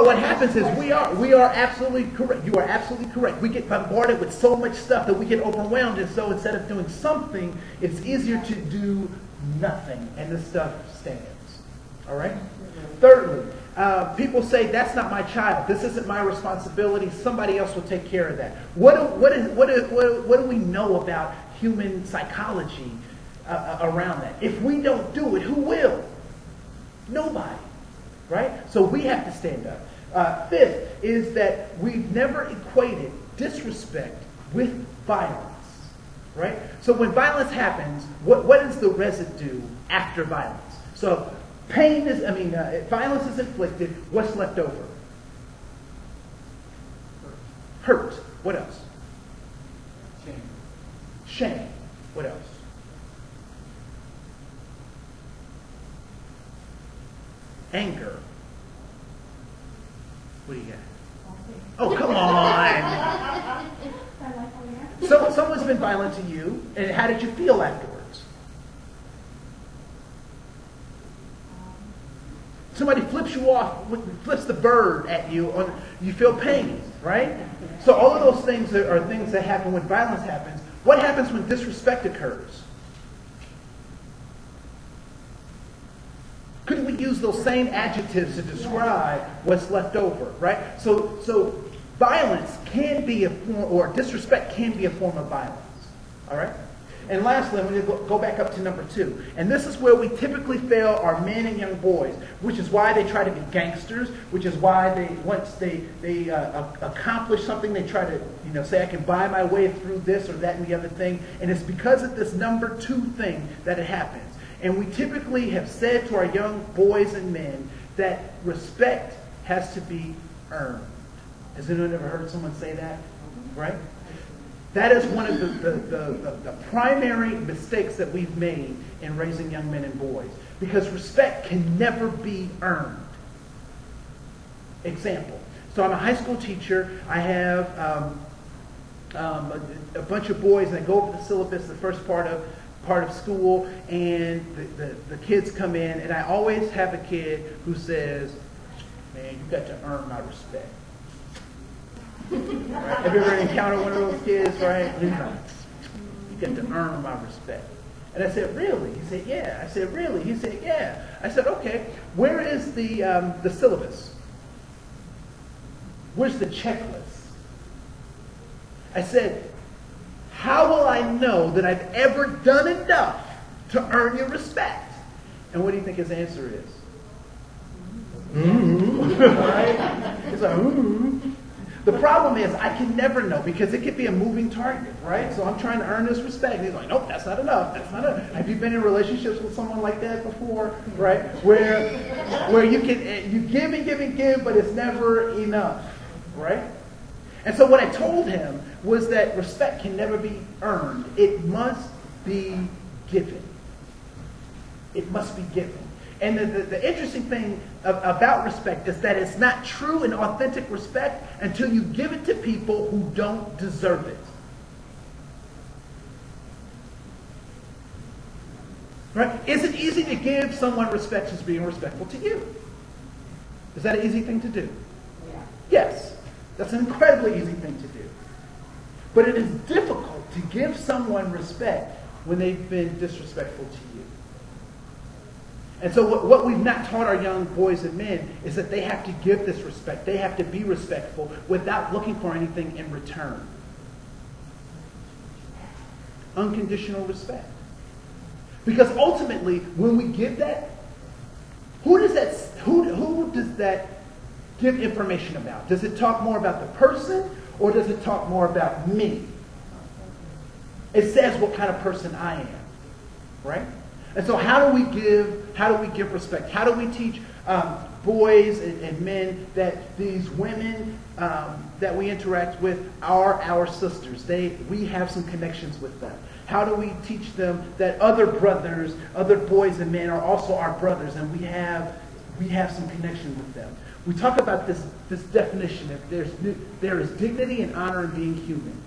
Speaker 1: what happens is we are absolutely correct. You are absolutely correct. We get bombarded with so much stuff that we get overwhelmed, and so instead of doing something, it's easier to do nothing, and this stuff stands. All right? Thirdly, people say, that's not my child. This isn't my responsibility. Somebody else will take care of that. What do we know about human psychology around that? If we don't do it, who will? Nobody. Right? So we have to stand up. Fifth is that we've never equated disrespect with violence. Right? So when violence happens, what is the residue after violence? So violence is inflicted. What's left over? Hurt. What else?
Speaker 2: Shame.
Speaker 1: Shame. What else? Anger. What do you got? Oh, come on. So someone's been violent to you, and how did you feel afterwards? Somebody flips you off, flips the bird at you, you feel pain, right? So all of those things are things that happen when violence happens. What happens when disrespect occurs? Couldn't we use those same adjectives to describe what's left over, right? So violence can be a form, or disrespect can be a form of violence, all right? And lastly, I'm going to go back up to number 2. And this is where we typically fail our men and young boys, which is why they try to be gangsters, which is why once they accomplish something, they try to say, I can buy my way through this or that and the other thing. And it's because of this number 2 thing that it happens. And we typically have said to our young boys and men that respect has to be earned. Has anyone ever heard someone say that? Right? That is one of the primary mistakes that we've made in raising young men and boys. Because respect can never be earned. Example. So I'm a high school teacher. I have a bunch of boys, and I go over the syllabus, the first part of school, and the kids come in, and I always have a kid who says, man, you got to earn my respect. Right? Have you ever encountered one of those kids, right? You get to earn my respect. And I said, really? He said, yeah. I said, really? He said, yeah. I said, okay, where is the syllabus? Where's the checklist? I said, how will I know that I've ever done enough to earn your respect? And what do you think his answer is? Right? He's like, The problem is I can never know because it could be a moving target, right? So I'm trying to earn this respect. And he's like, nope, that's not enough. That's not enough. Have you been in relationships with someone like that before, right? Where you give and give and give, but it's never enough, right? And so what I told him was that respect can never be earned. It must be given. It must be given. And the interesting thing about respect is that it's not true and authentic respect until you give it to people who don't deserve it. Right? Is it easy to give someone respect who's being respectful to you? Is that an easy thing to do?
Speaker 3: Yeah.
Speaker 1: Yes. That's an incredibly easy thing to do. But it is difficult to give someone respect when they've been disrespectful to you. And so what we've not taught our young boys and men is that they have to give this respect. They have to be respectful without looking for anything in return. Unconditional respect. Because ultimately, when we give that, who does that give information about? Does it talk more about the person or does it talk more about me? It says what kind of person I am. Right? And so how do we give respect? How do we teach boys and men that these women that we interact with are our sisters? We have some connections with them. How do we teach them that other brothers, other boys and men are also our brothers, and we have some connection with them? We talk about this definition that there is dignity and honor in being human.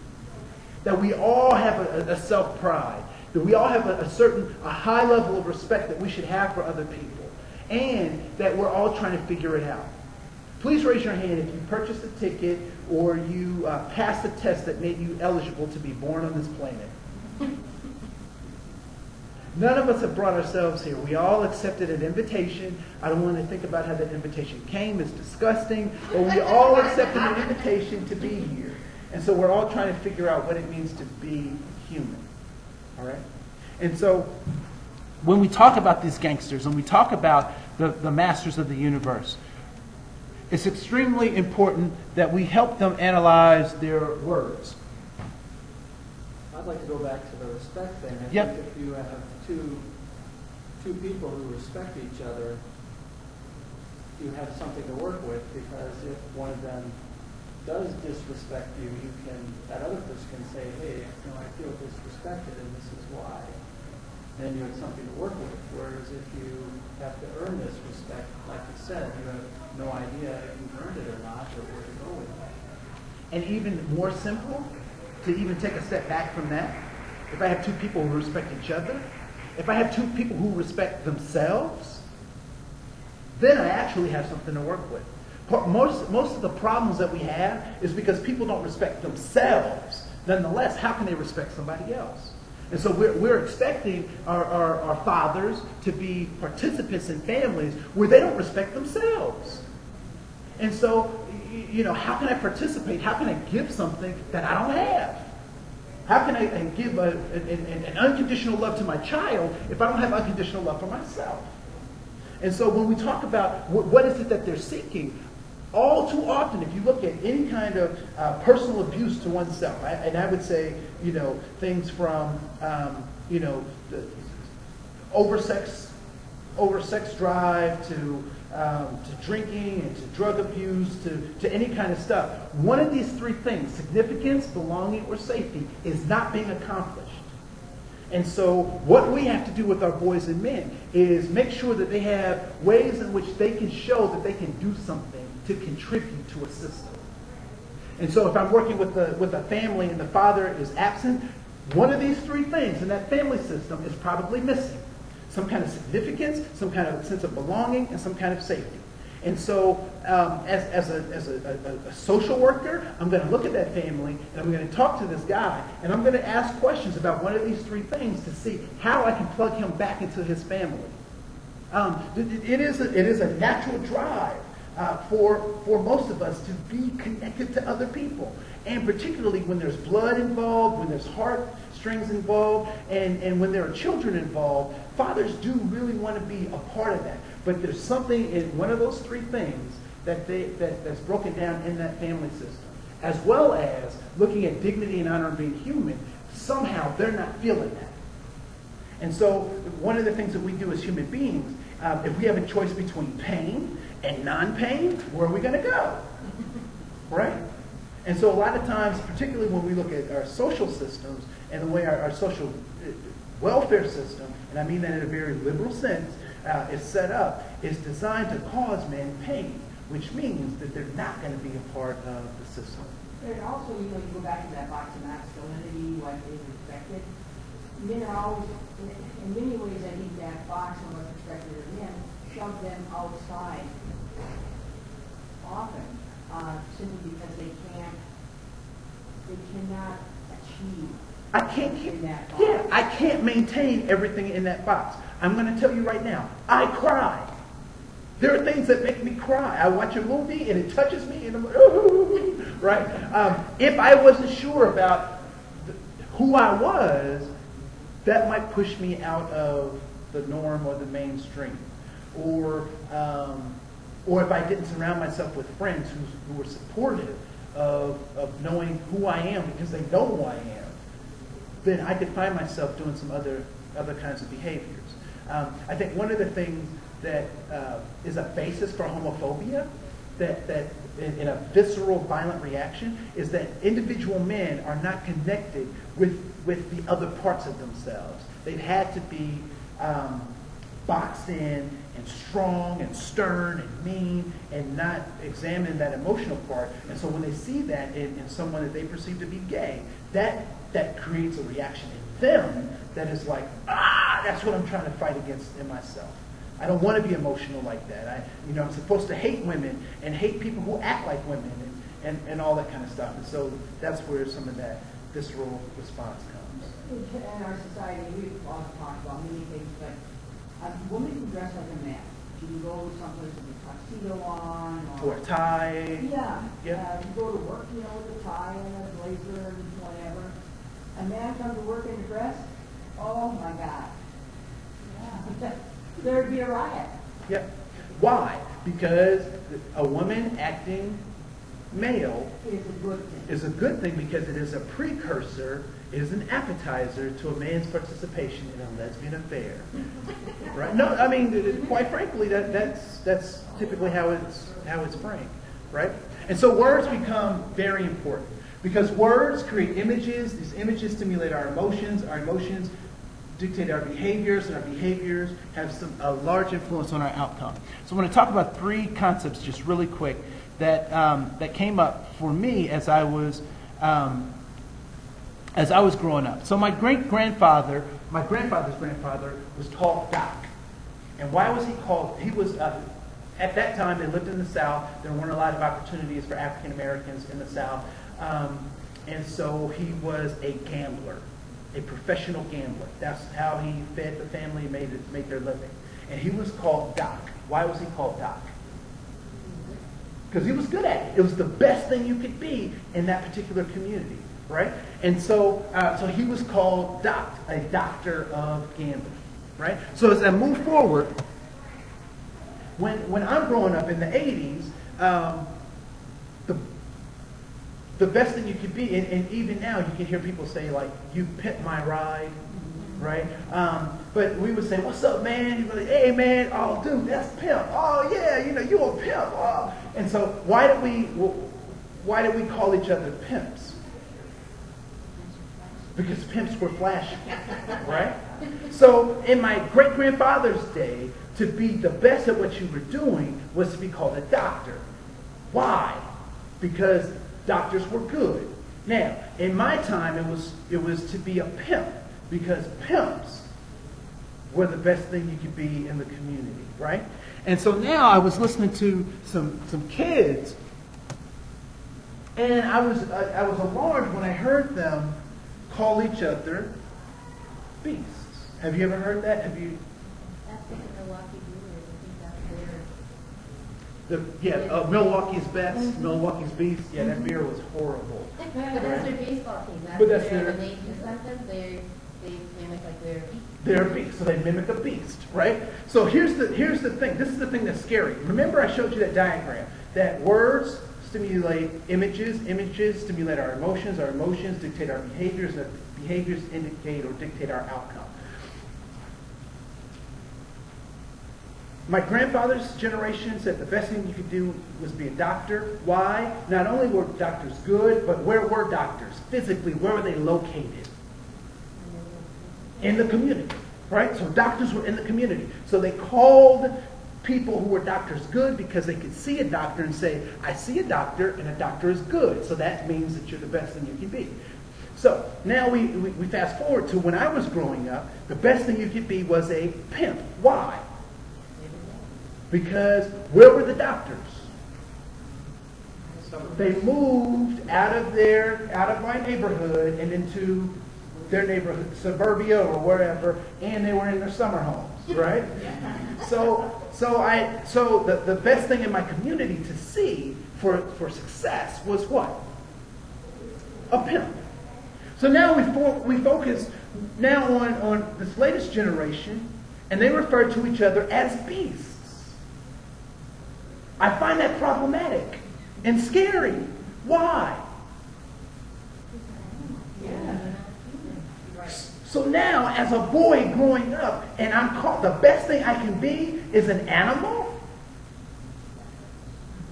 Speaker 1: That we all have a self-pride. That we all have a high level of respect that we should have for other people. and that we're all trying to figure it out. Please raise your hand if you purchased a ticket or you passed a test that made you eligible to be born on this planet. None of us have brought ourselves here. We all accepted an invitation. I don't want to think about how that invitation came. It's disgusting. But we all accepted an invitation to be here. And so we're all trying to figure out what it means to be human. All right? And so when we talk about these gangsters and we talk about the masters of the universe, it's extremely important that we help them analyze their words.
Speaker 2: I'd like to go back to the respect thing. I
Speaker 1: Yep.
Speaker 2: think if you have two people who respect each other, you have something to work with, because if one of them does disrespect you, that other person can say, hey, I feel disrespected and this is why. Then you have something to work with. Whereas if you have to earn this respect, like you said, you have no idea if you've earned it or not, or where to go with it.
Speaker 1: And even more simple, to even take a step back from that, if I have two people who respect each other, if I have two people who respect themselves, then I actually have something to work with. Most of the problems that we have is because people don't respect themselves. Nonetheless, how can they respect somebody else? And so we're expecting our fathers to be participants in families where they don't respect themselves. And so, how can I participate? How can I give something that I don't have? How can I give an unconditional love to my child if I don't have unconditional love for myself? And so when we talk about what is it that they're seeking, all too often, if you look at any kind of personal abuse to oneself, and I would say, things from, oversex drive to drinking and to drug abuse to any kind of stuff. One of these three things, significance, belonging, or safety, is not being accomplished. And so what we have to do with our boys and men is make sure that they have ways in which they can show that they can do something to contribute to a system. And so if I'm working with a family and the father is absent, one of these three things in that family system is probably missing. Some kind of significance, some kind of sense of belonging, and some kind of safety. And so as a social worker, I'm going to look at that family and I'm going to talk to this guy and I'm going to ask questions about one of these three things to see how I can plug him back into his family. It is a natural drive for most of us to be connected to other people. And particularly when there's blood involved, when there's heartstrings involved, and when there are children involved, fathers do really want to be a part of that. But there's something in one of those three things that's broken down in that family system. As well as looking at dignity and honor and being human, somehow they're not feeling that. And so one of the things that we do as human beings, if we have a choice between pain and non-pain, where are we going to go? Right? And so a lot of times, particularly when we look at our social systems and the way our social welfare system, and I mean that in a very liberal sense, is set up, is designed to cause men pain, which means that they're not going to be a part of the system.
Speaker 3: And also, you go back to that box of masculinity, like is respected. Men are always, in many ways, I think that box of what's expected of men shove them outside often, simply because they cannot achieve.
Speaker 1: I can't maintain everything in that box. I'm going to tell you right now, I cry. There are things that make me cry. I watch a movie and it touches me and I'm like, ooh, right? If I wasn't sure about who I was, that might push me out of the norm or the mainstream. Or if I didn't surround myself with friends who were supportive of knowing who I am because they know who I am, then I could find myself doing some other kinds of behaviors. I think one of the things that is a basis for homophobia, that in a visceral, violent reaction, is that individual men are not connected with the other parts of themselves. They've had to be boxed in and strong and stern and mean and not examine that emotional part. And so when they see that in someone that they perceive to be gay, that creates a reaction in them that is like, that's what I'm trying to fight against in myself. I don't want to be emotional like that. I'm supposed to hate women and hate people who act like women and all that kind of stuff. And so that's where some of that visceral response comes.
Speaker 3: In our society, we've often talked about many things, but a woman can dress like a man. She can go someplace with a tuxedo on.
Speaker 1: Or a tie.
Speaker 3: Yeah.
Speaker 1: Yeah.
Speaker 3: You go to work, with a tie and a blazer and whatever. A man comes to work in a dress, oh my God. Yeah. There'd be a riot.
Speaker 1: Yeah. Why? Because a woman acting male is a good thing because it is a precursor, it is an appetizer to a man's participation in a lesbian affair. Right? No, I mean, quite frankly, that's typically how it's framed, right? And so words become very important because words create images. These images stimulate our emotions. Our emotions dictate our behaviors, and our behaviors have a large influence on our outcome. So I'm going to talk about three concepts just really quick that came up for me as I was growing up. So my grandfather's grandfather was called Doc. And why was he called? He was at that time they lived in the South. There weren't a lot of opportunities for African Americans in the South, and so he was a gambler. A professional gambler. That's how he fed the family and made their living. And he was called Doc. Why was he called Doc? Because he was good at it. It was the best thing you could be in that particular community, right? And so he was called Doc, a doctor of gambling, right? So as I move forward, when I'm growing up in the 80s, the best thing you could be, and even now you can hear people say, like, you pimp my ride, right? But we would say, what's up, man? You'd be like, hey, man, oh, dude, that's pimp. Oh, yeah, you a pimp. Oh. And so why did we call each other pimps? Because pimps were flashy, right? So in my great-grandfather's day, to be the best at what you were doing was to be called a doctor. Why? Because doctors were good. Now, in my time, it was to be a pimp because pimps were the best thing you could be in the community, right? And so now I was listening to some kids, and I was alarmed when I heard them call each other beasts. Have you ever heard that? Have you? Milwaukee's best, Milwaukee's beast. Yeah, that beer was horrible.
Speaker 4: But that's their baseball team.
Speaker 1: But that's their.
Speaker 4: When they do something, they mimic like they're a beast.
Speaker 1: They're a beast, so they mimic a beast, right? So here's the thing. This is the thing that's scary. Remember, I showed you that diagram. That words stimulate images. Images stimulate our emotions dictate our behaviors, and our behaviors indicate or dictate our outcome. My grandfather's generation said the best thing you could do was be a doctor. Why? Not only were doctors good, but where were doctors? Physically, where were they located? In the community, right? So doctors were in the community. So they called people who were doctors good because they could see a doctor and say, I see a doctor, and a doctor is good. So that means that you're the best thing you can be. So now we fast forward to when I was growing up, the best thing you could be was a pimp. Why? Because where were the doctors? They moved out of my neighborhood and into their neighborhood, suburbia or wherever, and they were in their summer homes, right? So the best thing in my community to see for success was what? A pimp. So now we focus now on this latest generation, and they refer to each other as beasts. I find that problematic and scary. Why? So now, as a boy growing up, and I'm called, the best thing I can be is an animal,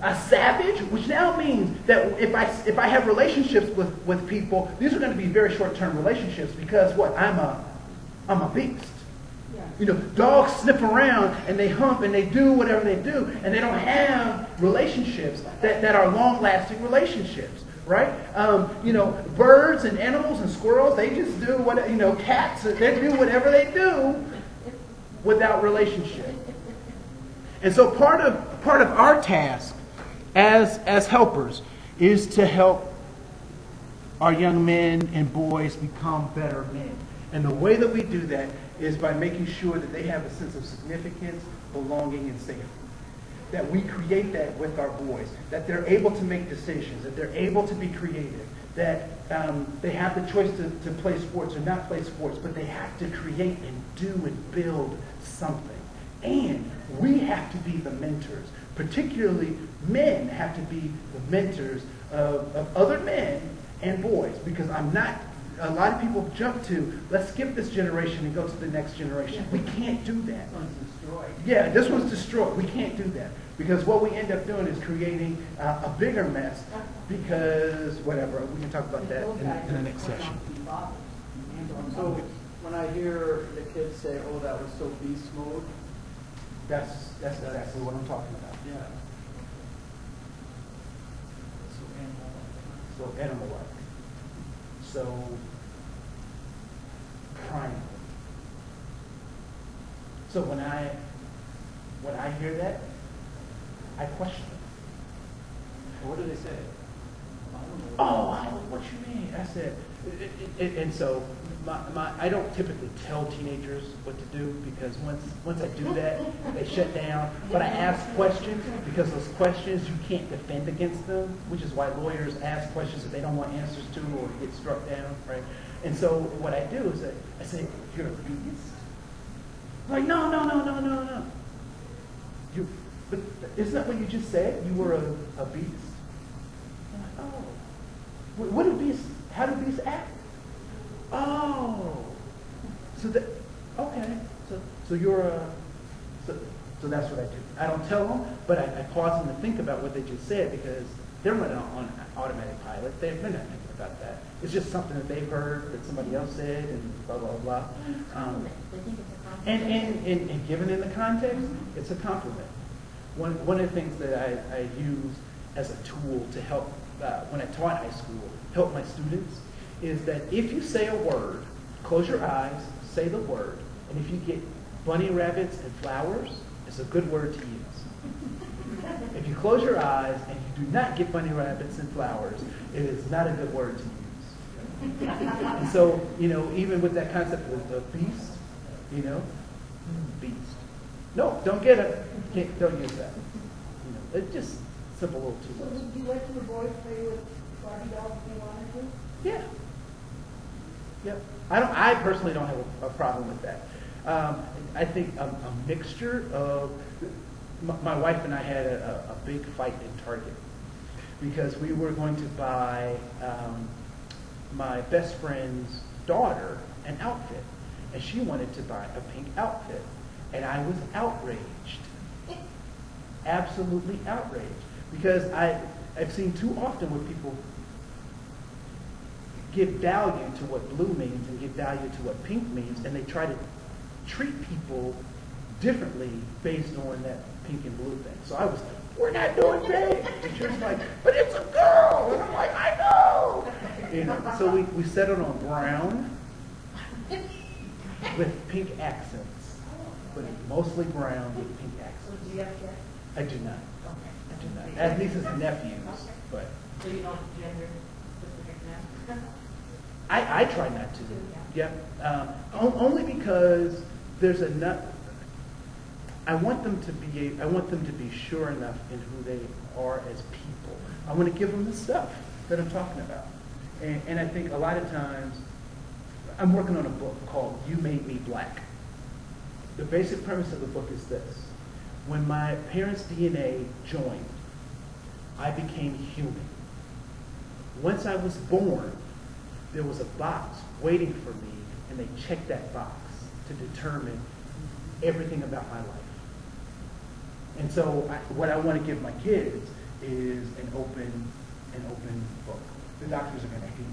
Speaker 1: a savage, which now means that if I have relationships with people, these are going to be very short-term relationships because what? I'm a beast. You know, dogs sniff around and they hump and they do whatever they do, and they don't have relationships that are long-lasting relationships, right? Birds and animals and squirrels, they just do what, cats, they do whatever they do without relationship. And so part of our task as helpers is to help our young men and boys become better men. And the way that we do that is by making sure that they have a sense of significance, belonging, and safety. That we create that with our boys, that they're able to make decisions, that they're able to be creative, that they have the choice to play sports or not play sports, but they have to create and do and build something. And we have to be the mentors. Particularly, men have to be the mentors of other men and boys, because a lot of people jump to, let's skip this generation and go to the next generation. We can't do that.
Speaker 2: This one's destroyed.
Speaker 1: Yeah, this one's destroyed. We can't do that. Because what we end up doing is creating a bigger mess, because whatever, we can talk about that in the next session.
Speaker 2: So when I hear the kids say, oh, that was so beast mode,
Speaker 1: that's exactly what I'm talking about.
Speaker 2: yeah.
Speaker 1: So animal-like. So primal. So when I hear that, I question it.
Speaker 2: What do they say?
Speaker 1: What you mean? I said, and so I don't typically tell teenagers what to do, because once I do that, they shut down. But I ask questions, because those questions you can't defend against them, which is why lawyers ask questions that they don't want answers to or get struck down, right? And so what I do is I say, you're a beast? Like, no. But isn't that what you just said? You were a beast? I'm like, oh. What do beasts, how do beasts act? Oh. So that, okay. So you're a, so that's what I do. I don't tell them, but I pause them to think about what they just said, because they're running on automatic pilot. They're not thinking about that. It's just something that they've heard that somebody else said, and blah, blah, blah. And given in the context, it's a compliment. One of the things that I use as a tool to help, when I taught high school, help my students, is that if you say a word, close your eyes, say the word, and if you get bunny rabbits and flowers, it's a good word to use. If you close your eyes and you do not get bunny rabbits and flowers, it is not a good word to use. And so, even with that concept of the beast, beast. No, don't get it. Don't use that. It's just simple little tools.
Speaker 3: So would you let your boys play with Barbie dolls if they wanted to?
Speaker 1: Yeah. Yep. I personally don't have a problem with that. I think a mixture of, my wife and I had a big fight in Target, because we were going to buy my best friend's daughter an outfit, and she wanted to buy a pink outfit, and I was outraged. Absolutely outraged, because I've seen too often where people give value to what blue means and give value to what pink means, and they try to treat people differently based on that pink and blue thing. So I was like, we're not doing pink. And she was like, but it's a girl. And I'm like, I know. So we settled on brown with pink accents, but mostly brown with pink accents.
Speaker 5: Do you have kids?
Speaker 1: I do not.
Speaker 5: Okay.
Speaker 1: I do not. As nieces and nephews, but
Speaker 5: So you don't gender specific now?
Speaker 1: I try not to. Yep. Only because there's enough. I want them to be sure enough in who they are as people. I want to give them the stuff that I'm talking about. And I think a lot of times, I'm working on a book called You Made Me Black. The basic premise of the book is this. When my parents' DNA joined, I became human. Once I was born, there was a box waiting for me, and they checked that box to determine everything about my life. And so what I want to give my kids is an open book. The doctors are going to hate me.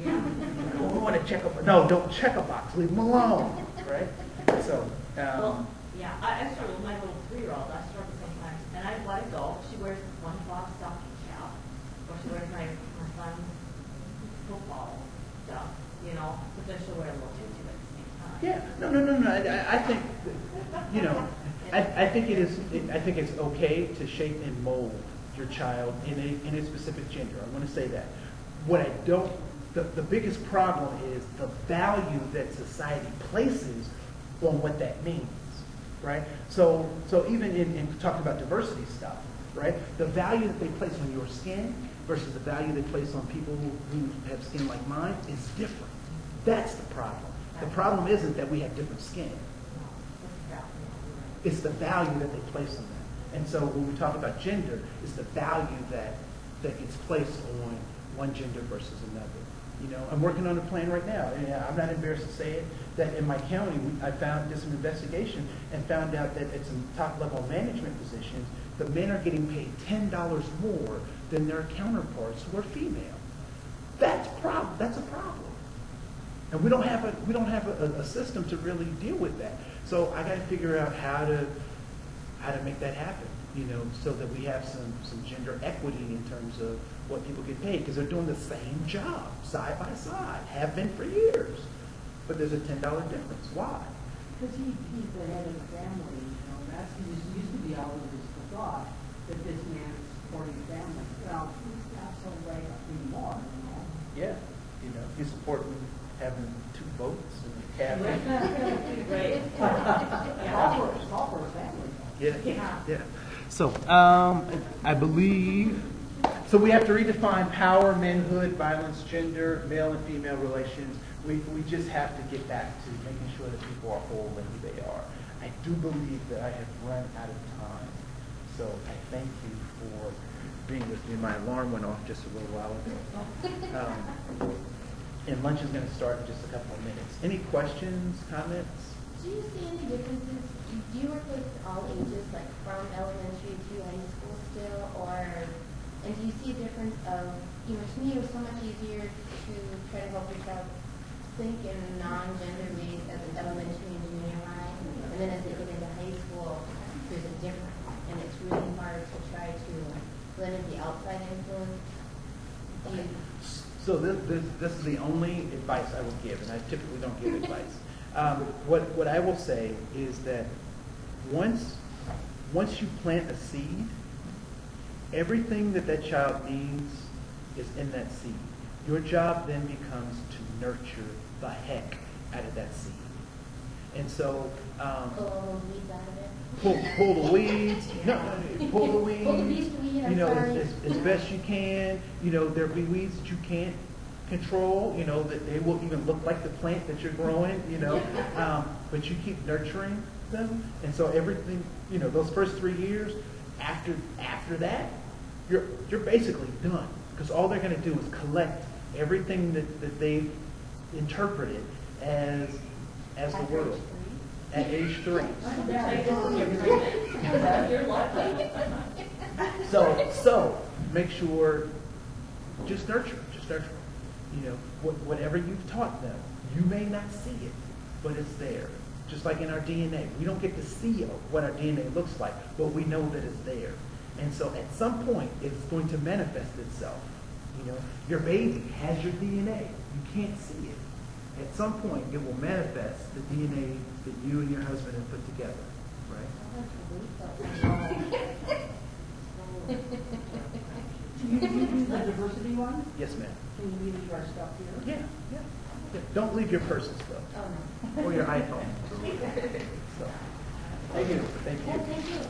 Speaker 5: Yeah.
Speaker 1: We want to check a box. No, don't check a box. Leave them alone, right? So,
Speaker 5: Well, yeah, I struggle with my little 3-year-old. I struggle sometimes, and I let it go. She wears SpongeBob stocking cap, or she wears my son's football stuff, but then she'll wear a little tutu at the same time.
Speaker 1: yeah, no. I think, I think it is. I think it's okay to shape and mold your child in a specific gender. I want to say that. What I don't, the biggest problem is the value that society places on what that means, right? So even in talking about diversity stuff, right? The value that they place on your skin versus the value they place on people who have skin like mine is different. That's the problem. The problem isn't that we have different skin. It's the value that they place on that. And so when we talk about gender, it's the value that gets placed on one gender versus another. You know, I'm working on a plan right now, and I'm not embarrassed to say it, that in my county, I did some investigation and found out that at some top-level management positions, the men are getting paid $10 more than their counterparts who are female. That's a problem. And we don't have a system to really deal with that. So I got to figure out how to make that happen, you know, so that we have some gender equity in terms of what people get paid, because they're doing the same job side by side, have been for years. But there's a $10 difference. Why?
Speaker 3: Because he's the head of the family, you know, that's used to be always the thought that this man's supporting the family. Well, he's not so way anymore, you know.
Speaker 1: Yeah, you know, he's supporting having 2 boats and a cabin.
Speaker 3: Right. It's all for a family.
Speaker 1: Yeah. So, I believe, so we have to redefine power, manhood, violence, gender, male and female relations. We just have to get back to making sure that people are whole and who they are. I do believe that I have run out of time. So I thank you for being with me. My alarm went off just a little while ago. And lunch is going to start in just a couple of minutes. Any questions, comments?
Speaker 4: Do you see any differences? Do you work with all ages, like from elementary to high school still, and do you see a difference of, you know, to me it was so much easier to try to help your child think in non-gender ways as an elementary and junior high, and then as they get into high school, there's a difference, and it's really hard to try to limit the outside influence.
Speaker 1: So this is the only advice I will give, and I typically don't give advice. What I will say is that once you plant a seed, everything that child needs is in that seed. Your job then becomes to nurture the heck out of that seed. And so
Speaker 4: pull all those weeds out of it.
Speaker 1: Pull the weeds. Pull the weeds.
Speaker 4: Pull the beast weed,
Speaker 1: you know, as best you can. You know, there'll be weeds that you can't control. You know, that they will even look like the plant that you're growing. You know, but you keep nurturing them, and so everything. You know, those first 3 years. After that, you're basically done, because all they're going to do is collect everything that they've interpreted as the world. At age 3. So make sure, just nurture. You know, whatever you've taught them, you may not see it, but it's there. Just like in our DNA, we don't get to see what our DNA looks like, but we know that it's there. And so at some point, it's going to manifest itself. You know, your baby has your DNA. You can't see it. At some point, it will manifest the DNA that you and your husband have put together, right?
Speaker 3: Do you use the diversity one?
Speaker 1: Yes, ma'am.
Speaker 3: Can you leave our stuff here?
Speaker 1: Yeah. Don't leave your purses, though.
Speaker 4: Oh, no.
Speaker 1: Or your iPhone. So, thank you.
Speaker 4: Thank you.